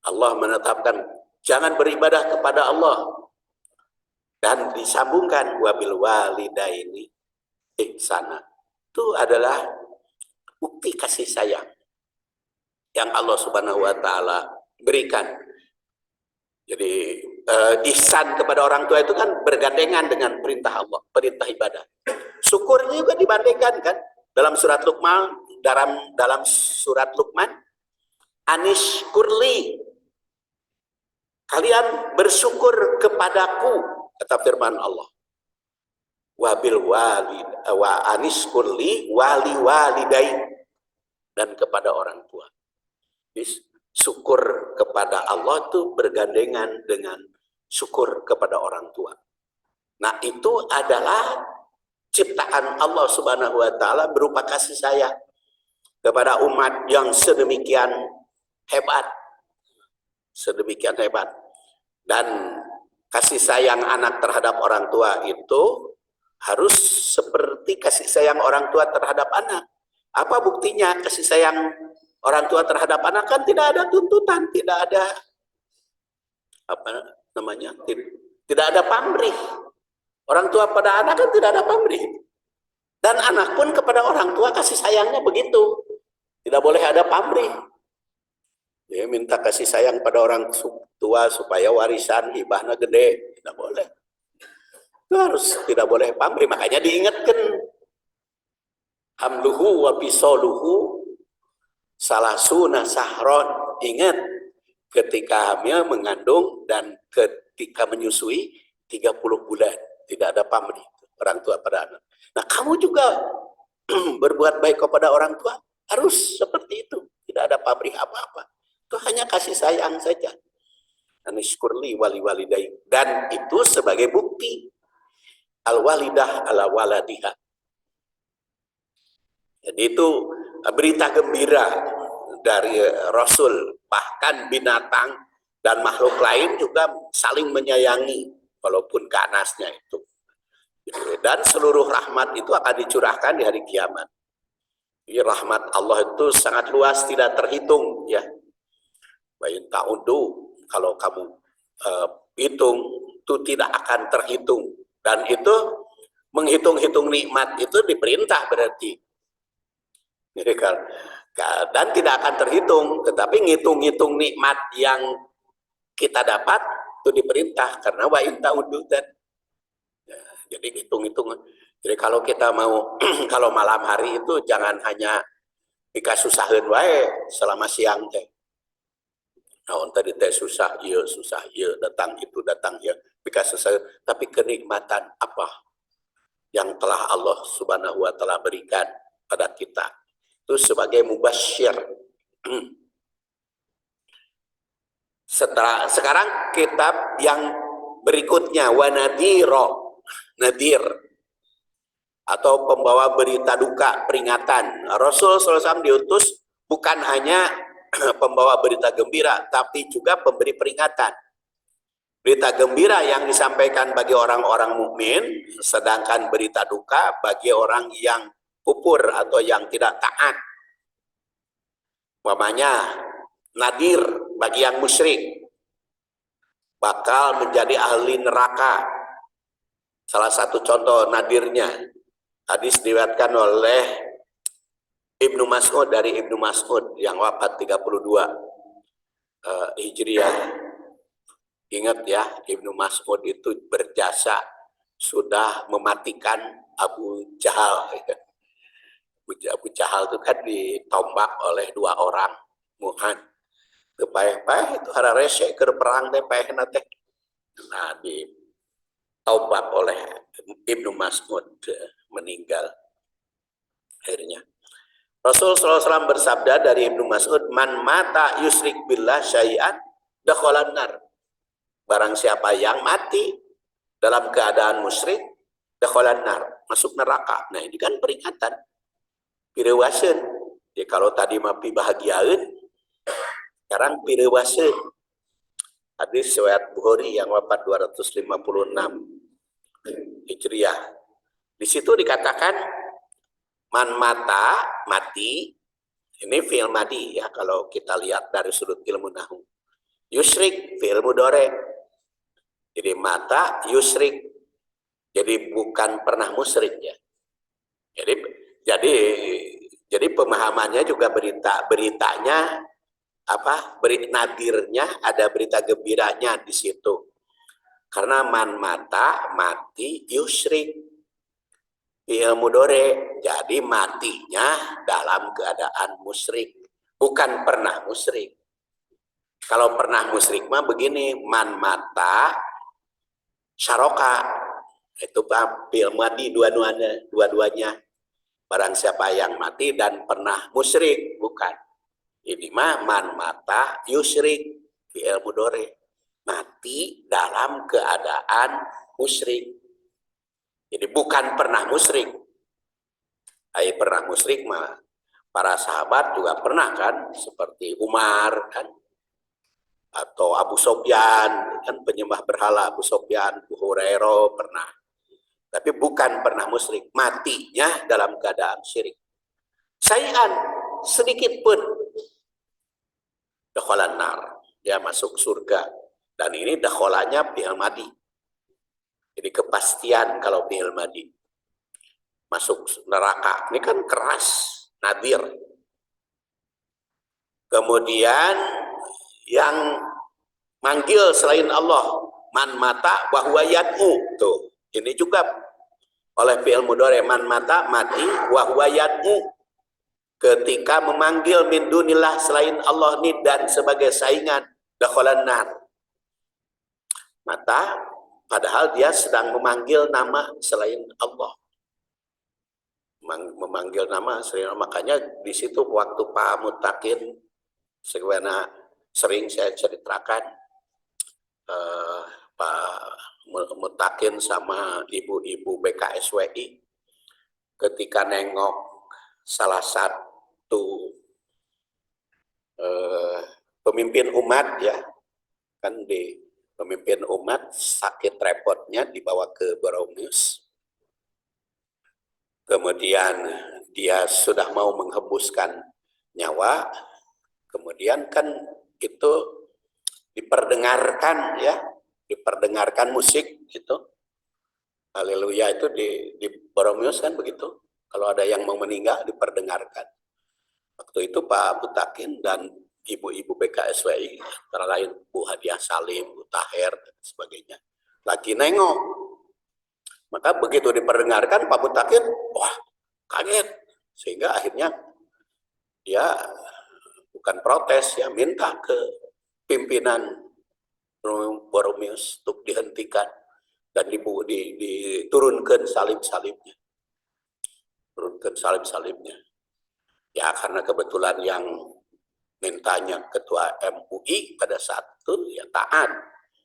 Allah menetapkan jangan beribadah kepada Allah, dan disambungkan wabil walidaini ihsana. Itu adalah bukti kasih sayang yang Allah Subhanahu wa taala berikan. Jadi ihsan kepada orang tua itu kan bergandengan dengan perintah Allah, perintah ibadah. Syukurnya juga dibandingkan kan dalam surat Luqman, dalam surat Luqman, Anish kurli, kalian bersyukur kepadaku, kata firman Allah. Wabil walid wa aniskurli wali walidai, dan kepada orang tua. Jadi, syukur kepada Allah itu bergandengan dengan syukur kepada orang tua. Nah, itu adalah ciptaan Allah Subhanahu wa taala berupa kasih sayang kepada umat yang sedemikian hebat. Sedemikian hebat. Dan kasih sayang anak terhadap orang tua itu harus seperti kasih sayang orang tua terhadap anak. Apa buktinya kasih sayang orang tua terhadap anak? Kan tidak ada tuntutan, tidak ada apa namanya, tidak ada pamrih. Orang tua pada anak kan tidak ada pamrih. Dan anak pun kepada orang tua kasih sayangnya begitu. Tidak boleh ada pamrih. Dia minta kasih sayang pada orang tua supaya warisan hibahnya gede. Tidak boleh. Itu harus tidak boleh pamrih. Makanya diingatkan. Hamluhu wa pisoluhu salasuna sahron. Ingat, ketika hamil, mengandung, dan ketika menyusui 30 bulan. Tidak ada pamrih orang tua pada anak. Nah, kamu juga berbuat baik kepada orang tua harus seperti itu. Tidak ada pamrih apa-apa. Itu hanya kasih sayang saja. Anishkurli wali walidai. Dan itu sebagai bukti al-walidah ala waladiha. Jadi itu berita gembira dari Rasul. Bahkan binatang dan makhluk lain juga saling menyayangi walaupun ganasnya itu. Dan seluruh rahmat itu akan dicurahkan di hari kiamat. Jadi rahmat Allah itu sangat luas, tidak terhitung, ya. Bayin ta'udu, kalau kamu hitung itu tidak akan terhitung. Dan itu menghitung-hitung nikmat itu diperintah berarti. Jadi, dan tidak akan terhitung, tetapi ngitung-ngitung nikmat yang kita dapat itu diperintah karena wa in ta'udu. Dan ya, jadi hitung-hitung. Jadi kalau kita mau kalau malam hari itu jangan hanya dikasusahin wae selama siang teh. Nah, tadi teh susah iya, datang itu, datang ya, dikasusahin. Tapi kenikmatan apa yang telah Allah Subhanahu wa taala berikan pada kita itu sebagai mubasyir. Sekarang kitab yang berikutnya wanadiro, nadir atau pembawa berita duka, peringatan. Rasul SAW diutus bukan hanya pembawa berita gembira, tapi juga pemberi peringatan. Berita gembira yang disampaikan bagi orang-orang mukmin, sedangkan berita duka bagi orang yang kufur atau yang tidak taat. Umpamanya nadir bagi yang musyrik bakal menjadi ahli neraka. Salah satu contoh nadirnya hadis diriwayatkan oleh Ibnu Mas'ud, dari Ibnu Mas'ud yang wafat 32 Hijriah. Ingat ya, Ibnu Mas'ud itu berjasa sudah mematikan Abu Jahal. Abu Jahal itu kan ditombak oleh 2 orang Muhan. Kepaeh-paeh itu hara resek ke perang teh paeh nate. Nah, ditombak oleh Ibnu Mas'ud, meninggal akhirnya. Rasul SAW bersabda dari Ibnu Mas'ud, man mata yusrik billah syai'an dakhalan nar. Barang siapa yang mati dalam keadaan musyrik, dakhalan nar, masuk neraka. Nah, ini kan peringatan. Pirewaseun. Ya, kalau tadi mah pibahagiaeun, sekarang pirewaseun. Hadis riwayat Bukhari yang wafat 256 Hijriah. Di situ dikatakan man mata, mati, ini fi'il madi ya kalau kita lihat dari sudut ilmu nahwu. Yusrik fi'il mudhari. Jadi mata yusrik. Jadi bukan pernah musyrik ya. Jadi pemahamannya juga beritanya apa? Nadirnya ada berita gembiranya di situ. Karena man mata, mati, yusrik. Fi'il mudhari, jadi matinya dalam keadaan musyrik, bukan pernah musyrik. Kalau pernah musyrik mah begini, man mata syaroka, itu Pak bil madi dua-duanya. Barang siapa yang mati dan pernah musyrik, bukan. Ini mah man mata yusyrik, fi'il mudhari. Mati dalam keadaan musyrik. Jadi bukan pernah musyrik. Ai pernah musyrik mah para sahabat juga pernah kan, seperti Umar kan, atau Abu Sofyan kan, penyembah berhala Abu Sofyan, Abu Hurairah pernah. Tapi bukan pernah musyrik, matinya dalam keadaan syirik. Sayan sedikit pun dakhalan nar, dia masuk surga. Dan ini dakhalanya fi'il madi. Jadi kepastian kalau fi'il madi. Masuk neraka. Ini kan keras, nadir. Kemudian yang manggil selain Allah, man mata wa huwa yad'u. Tuh, ini juga oleh fi'il mudhari, man mata mati wa huwa yad'u. Ketika memanggil min dunillah selain Allah dan sebagai saingan, dakhalan nar. Mata padahal dia sedang memanggil nama selain Allah. Memanggil nama selain Allah. Makanya di situ waktu Pak Mutakin sebagaimana sering saya ceritakan, Pak Mutakin sama ibu-ibu BKSWI ketika nengok salah satu pemimpin umat, ya kan, di pemimpin umat sakit repotnya dibawa ke Boromius, kemudian dia sudah mau menghembuskan nyawa, kemudian kan itu diperdengarkan, ya, diperdengarkan musik gitu, haleluya, itu di Boromius kan begitu. Kalau ada yang mau meninggal diperdengarkan. Waktu itu Pak Mutakin dan ibu-ibu BKSWI, antara lain Bu Hadiah Salim, Bu Taher, dan sebagainya, lagi nengok. Maka begitu diperdengarkan, Pak Mutakin, wah, kaget. Sehingga akhirnya dia bukan protes, ya, minta ke pimpinan Boromius untuk dihentikan dan diturunkan salib-salibnya. Turunkan salib-salibnya. Ya, karena kebetulan yang mintanya ketua MUI pada saat itu, ya taat.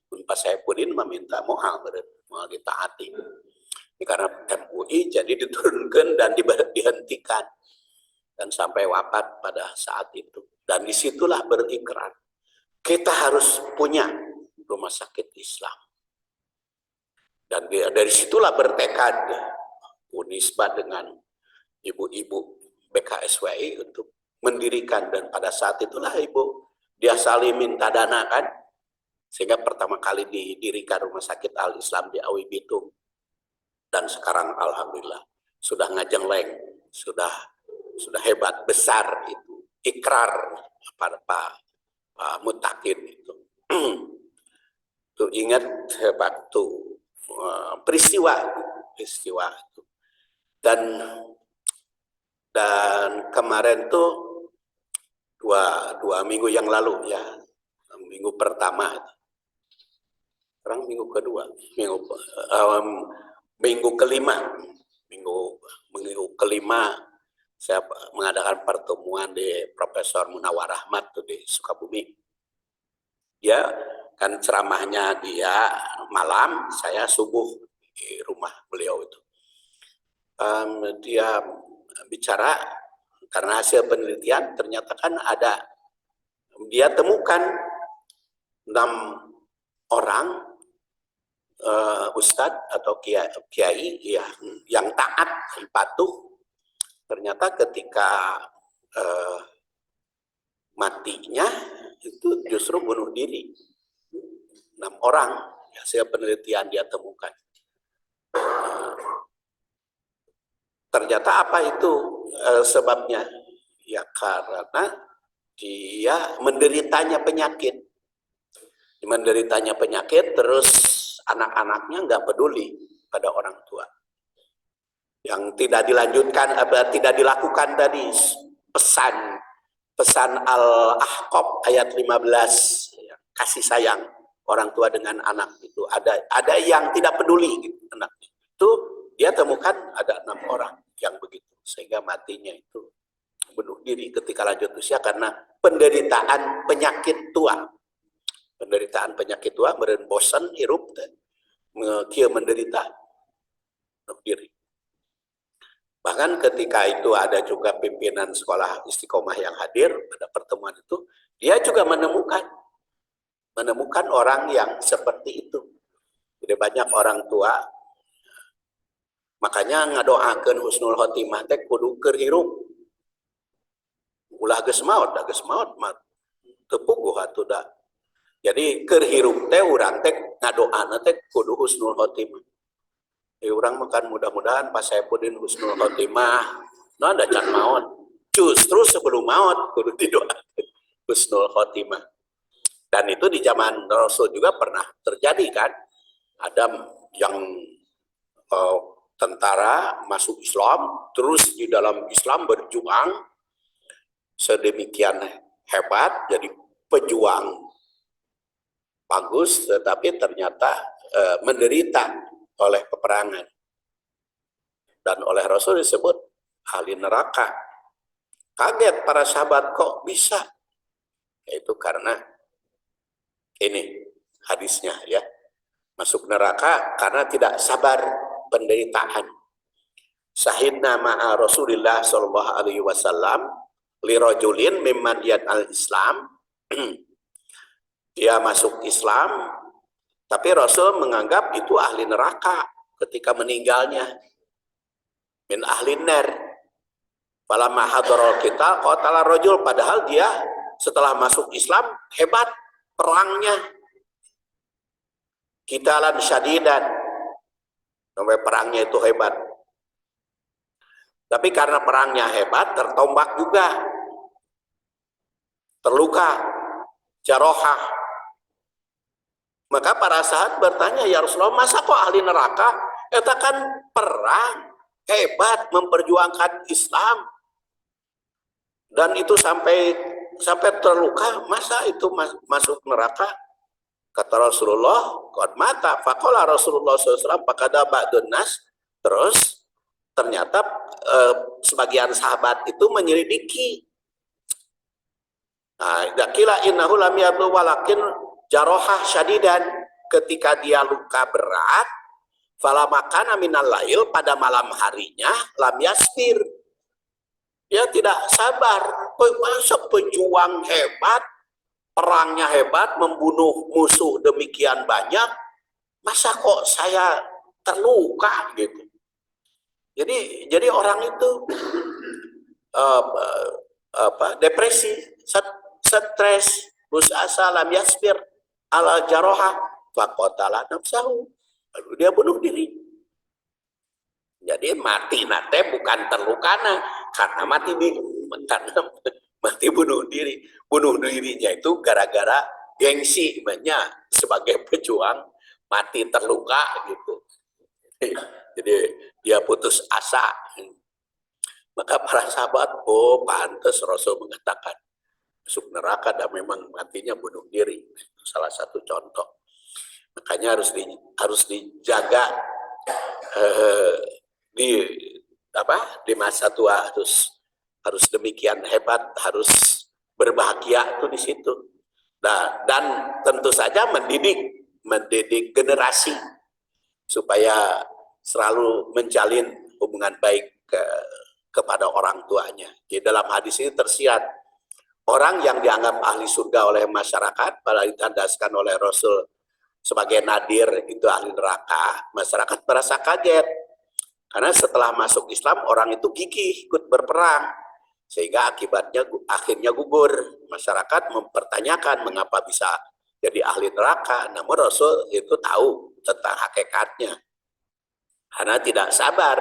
Pak Saifuddin meminta mau ditaati. Ini karena MUI jadi diturunkan dan dihentikan. Dan sampai wafat pada saat itu. Dan disitulah berikrar, kita harus punya rumah sakit Islam. Dan dari situlah bertekad Unisba dengan ibu-ibu BKSWI untuk mendirikan, dan pada saat itulah Ibu Diah Salim minta dana kan, sehingga pertama kali didirikan rumah sakit Al-Islam di Awi Bitung. Dan sekarang alhamdulillah sudah ngajengleng, sudah hebat, besar itu ikrar pada Pak Mutakin itu. Tuh ingat waktu peristiwa itu. Dan kemarin tuh dua minggu yang lalu, ya, minggu pertama, sekarang minggu kedua, minggu kelima saya mengadakan pertemuan di Profesor Munawar Ahmad tuh di Sukabumi. Dia kan ceramahnya dia malam, saya subuh di rumah beliau itu. Dia bicara karena hasil penelitian ternyata kan dia temukan 6 orang ustadz atau kiai ya, yang taat dan patuh, ternyata ketika matinya itu justru bunuh diri. 6 orang hasil penelitian dia temukan. Ternyata apa itu sebabnya? Ya karena dia menderitanya penyakit. Terus anak-anaknya nggak peduli pada orang tua. Yang tidak dilanjutkan, tidak dilakukan tadi pesan Al-Ahqaf ayat 15. yang kasih sayang orang tua dengan anak itu. Ada yang tidak peduli gitu, anak itu dia temukan ada 6 orang yang begitu, sehingga matinya itu bunuh diri ketika lanjut usia karena penderitaan penyakit tua. Penderitaan penyakit tua meureun bosan hirup teh kieu menderita bunuh diri. Bahkan ketika itu ada juga pimpinan sekolah istiqomah yang hadir pada pertemuan itu, dia juga menemukan orang yang seperti itu. Jadi banyak orang tua makanya ngadoakeun husnul khotimah teh kudu keur hirup. Ulah geus maot mah teu puguh atuh da. Jadi keur hirup teh urang teh ngadoana teh kudu husnul khotimah. Urang makan mudah-mudahan pas saya pudin husnul khotimah, no ada can maot. Justru sebelum maot kudu didoakeun husnul khotimah. Dan itu di zaman Rasul juga pernah terjadi kan. Ada yang tentara masuk Islam, terus di dalam Islam berjuang sedemikian hebat, jadi pejuang bagus, tetapi ternyata menderita oleh peperangan. Dan oleh Rasul disebut ahli neraka. Kaget para sahabat, kok bisa? Itu karena ini hadisnya ya. Masuk neraka karena tidak sabar penderitaan. Sahidna ma'a Rasulillah sallallahu alaihi wasallam li rajulin mimman al-Islam. Dia masuk Islam, tapi Rasul menganggap itu ahli neraka ketika meninggalnya. Min ahli nar. Falamma hadara kita qatala rajul, padahal dia setelah masuk Islam hebat perangnya. Qitalan syadidan. Sampai perangnya itu hebat. Tapi karena perangnya hebat tertombak juga. Terluka, jarohah. Maka para sahabat bertanya, ya Rasulullah, masa kok ahli neraka? Eta kan perang hebat memperjuangkan Islam, dan itu sampai terluka, masa itu masuk neraka? Kata Rasulullah, qad mata. Faqala Rasulullah SAW faqada ba'dun nas. Terus ternyata sebagian sahabat itu menyelidiki. Nah, dakila innahu lam yatu walakin jarohah syadidan, ketika dia luka berat, fala makana minal lail, pada malam harinya lam yasbir, dia tidak sabar. Masa pejuang hebat, perangnya hebat, membunuh musuh demikian banyak, masa kok saya terluka gitu. Jadi orang itu depresi, stres, busasa lam yasbir ala jaroha faqatala nafsahu, lalu dia bunuh diri. Jadi mati nate bukan terlukana, karena mati bunuh diri. Bunuh dirinya itu gara-gara gengsi, sebagai pejuang mati terluka gitu. Jadi dia putus asa. Maka para sahabat, oh pantas Rasul mengatakan masuk neraka dan memang matinya bunuh diri. Itu salah satu contoh. Makanya harus dijaga di masa tua, harus demikian hebat, harus berbahagia tuh di situ. Nah, dan tentu saja mendidik generasi supaya selalu menjalin hubungan baik kepada orang tuanya. Di dalam hadis ini tersirat, orang yang dianggap ahli surga oleh masyarakat, pada ditandaskan oleh Rasul sebagai nadir, itu ahli neraka. Masyarakat merasa kaget, karena setelah masuk Islam orang itu gigih ikut berperang, sehingga akibatnya akhirnya gugur. Masyarakat mempertanyakan mengapa bisa jadi ahli neraka. Namun Rasul itu tahu tentang hakikatnya, karena tidak sabar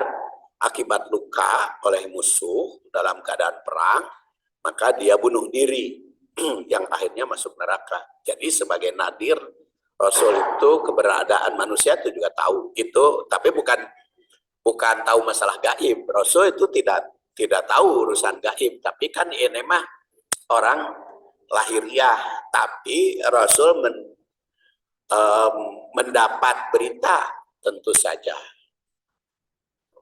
akibat luka oleh musuh dalam keadaan perang, maka dia bunuh diri yang akhirnya masuk neraka. Jadi sebagai nadir, Rasul itu keberadaan manusia itu juga tahu itu, tapi bukan tahu masalah gaib. Rasul itu tidak tahu urusan gaib, tapi kan ini mah orang lahiriah, tapi Rasul mendapat berita tentu saja.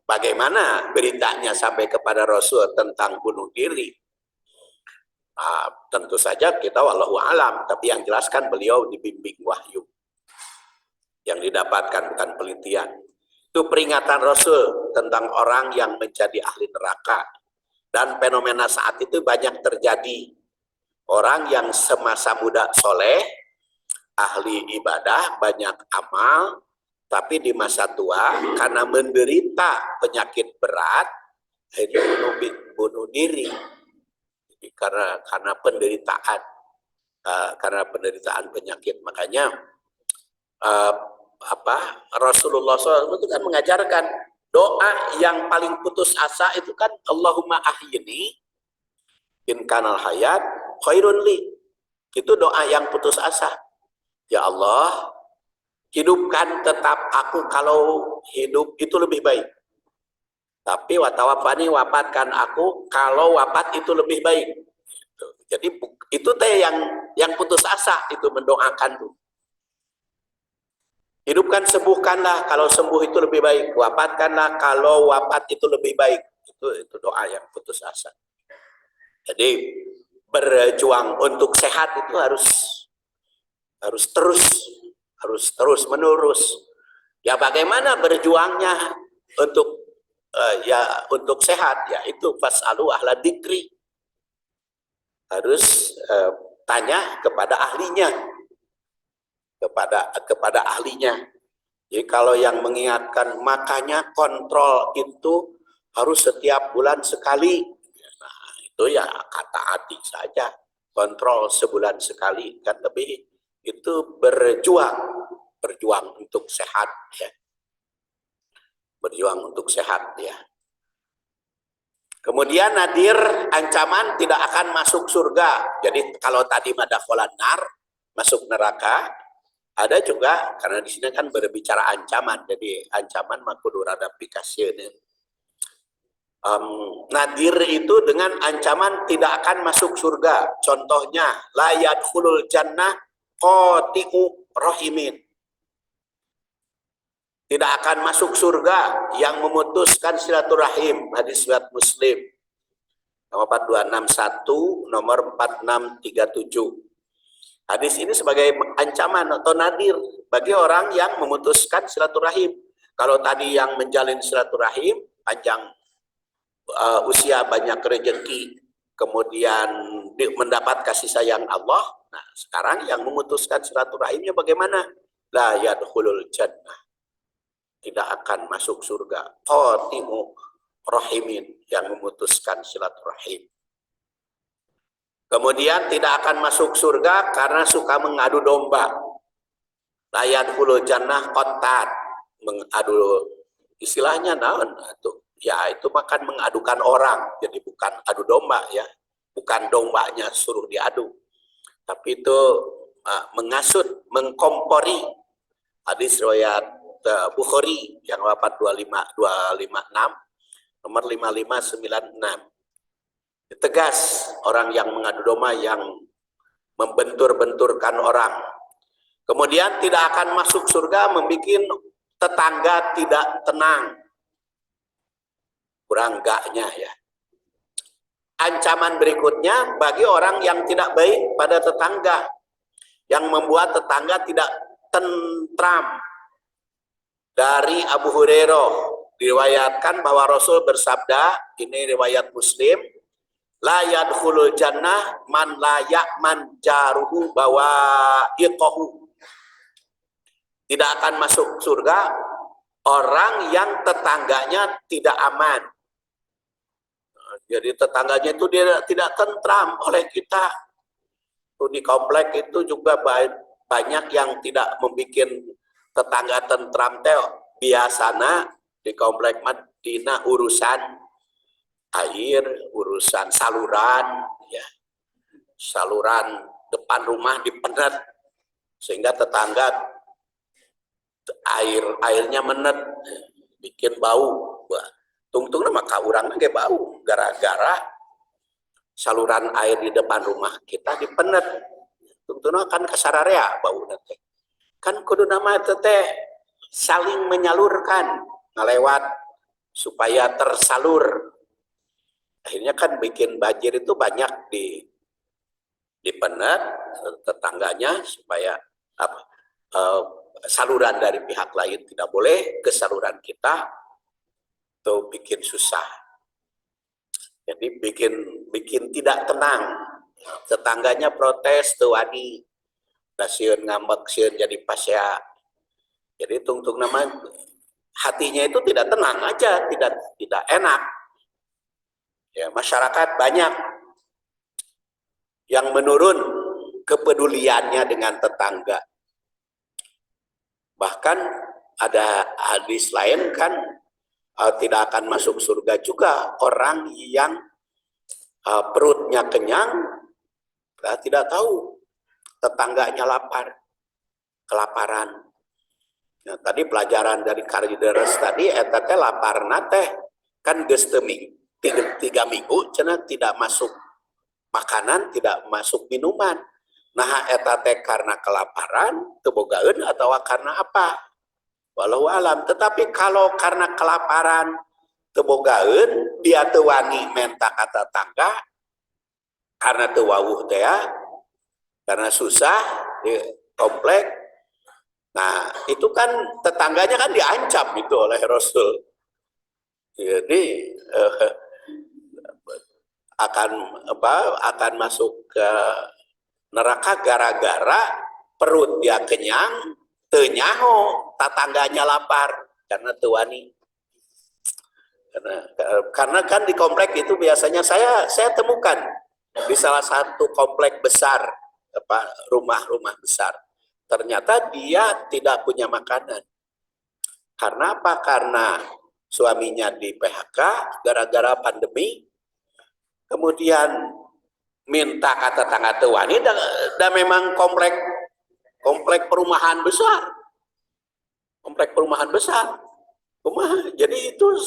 Bagaimana beritanya sampai kepada Rasul tentang bunuh diri? Tentu saja kita wallahu alam, tapi yang jelaskan beliau dibimbing wahyu yang didapatkan, bukan penelitian. Itu peringatan Rasul tentang orang yang menjadi ahli neraka. Dan fenomena saat itu banyak terjadi. Orang yang semasa muda soleh, ahli ibadah, banyak amal, tapi di masa tua karena menderita penyakit berat, akhirnya bunuh diri. Jadi karena penderitaan penyakit. Makanya Rasulullah SAW itu kan mengajarkan doa yang paling putus asa itu kan Allahumma ahyini in kanal hayat khairun li. Itu doa yang putus asa. Ya Allah, hidupkan tetap aku kalau hidup itu lebih baik. Tapi watawafani, wafatkan aku kalau wafat itu lebih baik. Jadi itu teh yang putus asa itu mendoakan tuh. Hidupkan, sembuhkanlah kalau sembuh itu lebih baik. Wafatkanlah kalau wafat itu lebih baik. Itu doa yang putus asa. Jadi berjuang untuk sehat itu harus terus menerus. Ya bagaimana berjuangnya untuk sehat, ya itu fas'alu ahla dzikri. Harus tanya kepada ahlinya. Kepada ahlinya. Jadi kalau yang mengingatkan, makanya kontrol itu harus setiap bulan sekali. Nah, itu ya kata hati saja. Kontrol sebulan sekali kan lebih. Itu berjuang untuk sehat, ya. Berjuang untuk sehat, ya. Kemudian nadir, ancaman tidak akan masuk surga. Jadi kalau tadi madakholan nar, masuk neraka, ada juga karena di sini kan berbicara ancaman. Jadi ancaman makudur ada aplikasinya. Nadir itu dengan ancaman tidak akan masuk surga. Contohnya la yadkhulul jannah qati'u rahimin. Tidak akan masuk surga yang memutuskan silaturahim. Hadis riwayat Muslim. Nomor 4261, nomor 4637. Hadis ini sebagai ancaman atau nadir bagi orang yang memutuskan silaturahim. Kalau tadi yang menjalin silaturahim, panjang usia, banyak rezeki, kemudian mendapat kasih sayang Allah. Nah, sekarang yang memutuskan silaturahimnya bagaimana? La yadkhulul jannah. Tidak akan masuk surga. Qati'u rahimin, yang memutuskan silaturahim. Kemudian tidak akan masuk surga karena suka mengadu domba. La yadkhulul jannah qattat, mengadu, istilahnya naon atuh? Ya itu makan mengadukan orang, jadi bukan adu domba, ya. Bukan dombanya suruh diadu. Tapi itu mengasut, mengkompori. Hadis riwayat Bukhari yang wafat 256, nomor 5596. Tegas orang yang mengadu domba, yang membentur-benturkan orang. Kemudian tidak akan masuk surga membuat tetangga tidak tenang. Kurang enggaknya, ya. Ancaman berikutnya bagi orang yang tidak baik pada tetangga, yang membuat tetangga tidak tentram. Dari Abu Hurairah diriwayatkan bahwa Rasul bersabda, ini riwayat Muslim, la yadkhulul jannah man la ya'man jaruhu bawa'iqahu. Tidak akan masuk surga orang yang tetangganya tidak aman. Jadi tetangganya itu dia tidak tentram oleh kita. Di komplek itu juga banyak yang tidak membuat tetangga tentram teh. Biasana di komplek Madinah urusan air, urusan saluran, ya. Saluran depan rumah dipenet sehingga tetangga airnya menet, bikin bau. Wah, tungtung maka urang ge bau gara-gara saluran air di depan rumah kita dipenet, tentunya akan kasararea bau nanti. Kan kudu nama teh saling menyalurkan, ngelewat supaya tersalur. Akhirnya kan bikin banjir itu banyak dipenet tetangganya supaya apa, saluran dari pihak lain tidak boleh ke saluran kita, tuh bikin susah. Jadi bikin tidak tenang. Tetangganya protes tuh wani, dasieun ngambek sieun jadi pasya. Jadi tungtung nama hatinya itu tidak tenang aja, tidak enak. Ya, masyarakat banyak yang menurun kepeduliannya dengan tetangga. Bahkan ada hadis lain kan, tidak akan masuk surga juga orang yang perutnya kenyang, tidak tahu tetangganya kelaparan. Nah, tadi pelajaran dari Karideres tadi, eta teh laparna teh kan geus teu tiga minggu cenah tidak masuk makanan, tidak masuk minuman. Nah, eta teh karena kelaparan, teu bogaeun atau karena apa? Walau alam. Tetapi kalau karena kelaparan, teu bogaeun, dia teu wani menta ka tetangga karena teu wawuh teh ya, karena susah di komplek. Nah, itu kan tetangganya kan diancam itu oleh Rasul. Jadi akan masuk ke neraka gara-gara perut dia kenyang, teu nyaho, tetangganya lapar karena teu wani. Karena kan di komplek itu biasanya saya temukan di salah satu komplek besar, rumah-rumah besar. Ternyata dia tidak punya makanan. Karena apa? Karena suaminya di PHK gara-gara pandemi, kemudian minta kata tetangga teu wani, dan memang komplek perumahan besar. Komplek perumahan besar. Jadi itu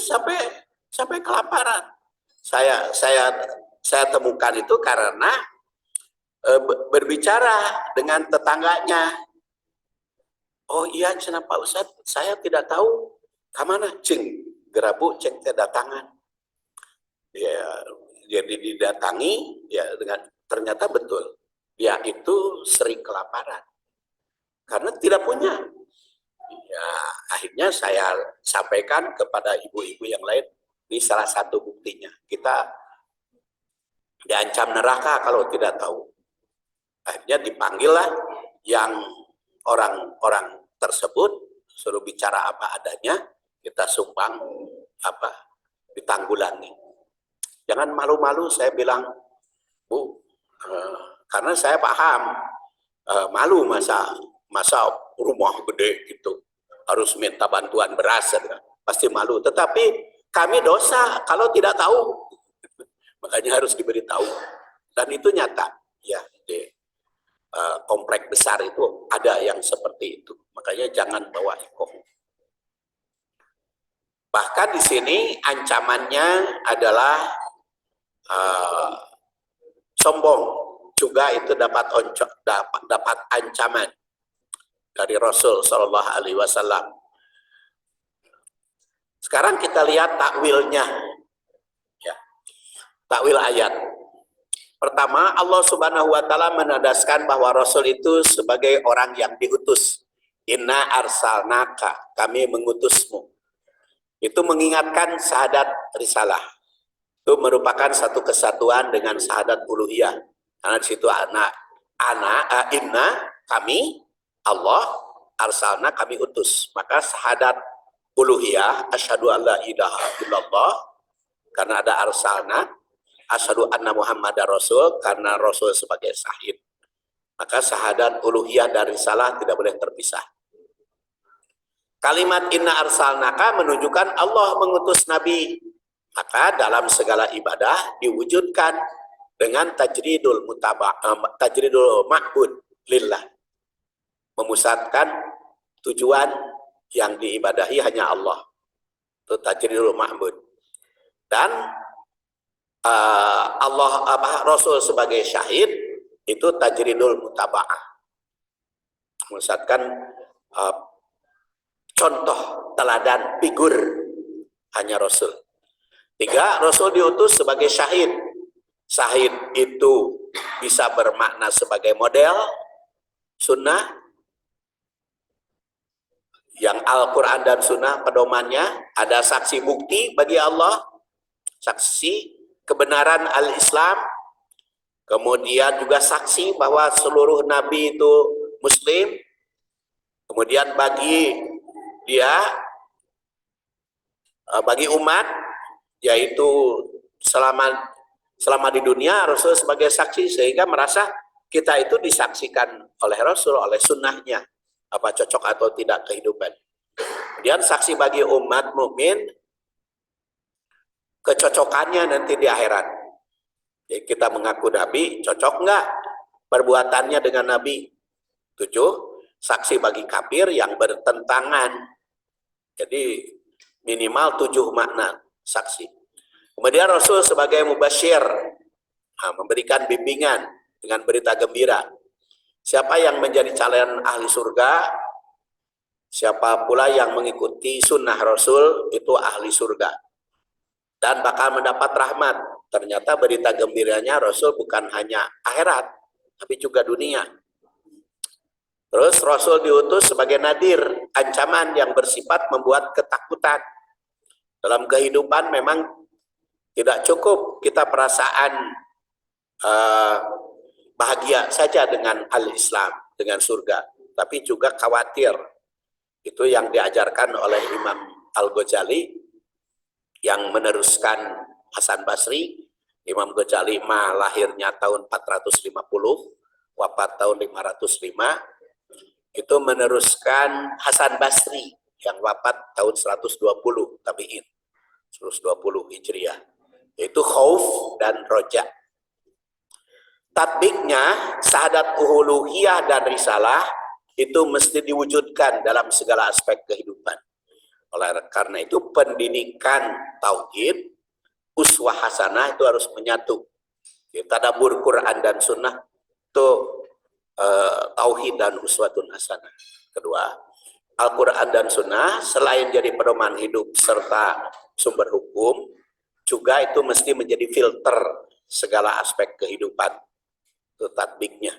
sampai kelaparan. Saya temukan itu karena berbicara dengan tetangganya. Oh iya, cenah Pak Ustadz, saya tidak tahu kemana, cing gerabu ceng kedatangan. Ya, jadi didatangi, ya dengan ternyata betul dia itu sering kelaparan karena tidak punya. Ya, akhirnya saya sampaikan kepada ibu-ibu yang lain, ini salah satu buktinya. Kita diancam neraka kalau tidak tahu. Akhirnya dipanggillah yang orang-orang tersebut, suruh bicara apa adanya, kita sumbang apa, ditanggulangi. Jangan malu-malu, saya bilang, Bu, karena saya paham, malu masa rumah gede gitu, harus minta bantuan beras, pasti malu. Tetapi kami dosa kalau tidak tahu, makanya harus diberitahu. Dan itu nyata, ya, di komplek besar itu ada yang seperti itu. Makanya jangan bawa iko. Bahkan di sini ancamannya adalah sombong, juga itu dapat ancaman dari Rasul Shallallahu Alaihi Wasallam. Sekarang kita lihat takwilnya, ya, takwil ayat. Pertama, Allah Subhanahu Wa Taala menandaskan bahwa Rasul itu sebagai orang yang diutus. Inna arsalnaka, kami mengutusmu. Itu mengingatkan syahadat risalah. Itu merupakan satu kesatuan dengan syahadat uluhiyah. Karena di situ inna, kami, Allah, arsalna, kami utus. Maka syahadat uluhiyah, asyhadu an la ilaha illallah, karena ada arsalna, asyhadu anna muhammadar rasul, karena rasul sebagai syahid. Maka syahadat uluhiyah dan risalah tidak boleh terpisah. Kalimat inna arsalnaka menunjukkan Allah mengutus Nabi. Maka dalam segala ibadah diwujudkan dengan tajridul ma'bud lillah. Memusatkan tujuan yang diibadahi hanya Allah. Itu tajridul ma'bud. Dan Rasul sebagai syahid itu tajridul mutaba'ah, misalkan contoh teladan figur hanya Rasul. 3, Rasul diutus sebagai syahid. Syahid itu bisa bermakna sebagai model sunnah yang Al-Quran dan sunnah pedomannya, ada saksi bukti bagi Allah, saksi kebenaran al-Islam, kemudian juga saksi bahwa seluruh nabi itu muslim, kemudian bagi dia, bagi umat, yaitu selama di dunia Rasul sebagai saksi, sehingga merasa kita itu disaksikan oleh Rasul, oleh sunnahnya, apa cocok atau tidak kehidupan. Kemudian saksi bagi umat mukmin, kecocokannya nanti di akhirat. Jadi kita mengaku Nabi, cocok nggak perbuatannya dengan Nabi? 7, saksi bagi kafir yang bertentangan. Jadi minimal 7 makna saksi. Kemudian Rasul sebagai mubasyir, memberikan bimbingan dengan berita gembira. Siapa yang menjadi calon ahli surga, siapa pula yang mengikuti sunnah Rasul itu ahli surga dan bakal mendapat rahmat. Ternyata berita gembiranya Rasul bukan hanya akhirat, tapi juga dunia. Terus Rasul diutus sebagai nadir, ancaman yang bersifat membuat ketakutan. Dalam kehidupan memang tidak cukup kita perasaan bahagia saja dengan al-Islam, dengan surga, tapi juga khawatir. Itu yang diajarkan oleh Imam Al-Ghazali yang meneruskan Hasan Basri. Imam Ghazali lahirnya tahun 450, wafat tahun 505. Itu meneruskan Hasan Basri yang wafat tahun 120 tabi'in, 120 Hijriah. Yaitu khauf dan roja. Tatbiknya syahadat uluhiyah dan risalah itu mesti diwujudkan dalam segala aspek kehidupan. Oleh karena itu pendidikan tauhid, uswah hasanah itu harus menyatu. Tadabbur Quran dan sunnah itu tauhid dan uswatun hasanah. Kedua, Al-Quran dan sunnah selain jadi pedoman hidup serta sumber hukum, juga itu mesti menjadi filter segala aspek kehidupan. Itu tatbiknya.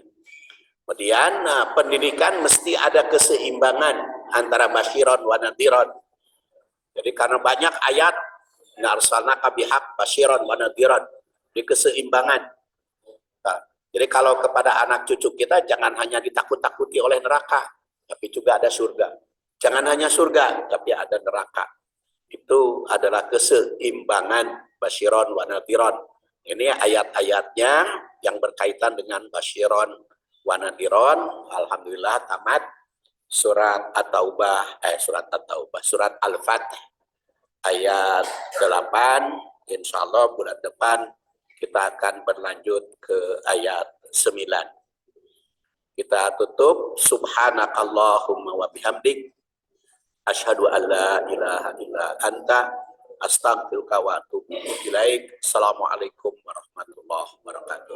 Kemudian pendidikan mesti ada keseimbangan antara basyiron wa nadhiron. Jadi karena banyak ayat, inna arsalnaka bihaq basyiron wa nadhiron, di keseimbangan. Nah, jadi kalau kepada anak cucu kita jangan hanya ditakut-takuti oleh neraka, tapi juga ada surga. Jangan hanya surga, tapi ada neraka. Itu adalah keseimbangan basyiron wa nadhiron. Ini ayat-ayatnya yang berkaitan dengan basyiron wa nadhiron. Alhamdulillah tamat surat At-Taubah, surat Al-Fatih ayat 8. Insyaallah bulan depan kita akan berlanjut ke ayat 9. Kita tutup subhanakallahumma wa bihamdik asyhadu an la ilaha illa anta astaghfiruka wa atubu ilaik. Assalamualaikum warahmatullahi wabarakatuh.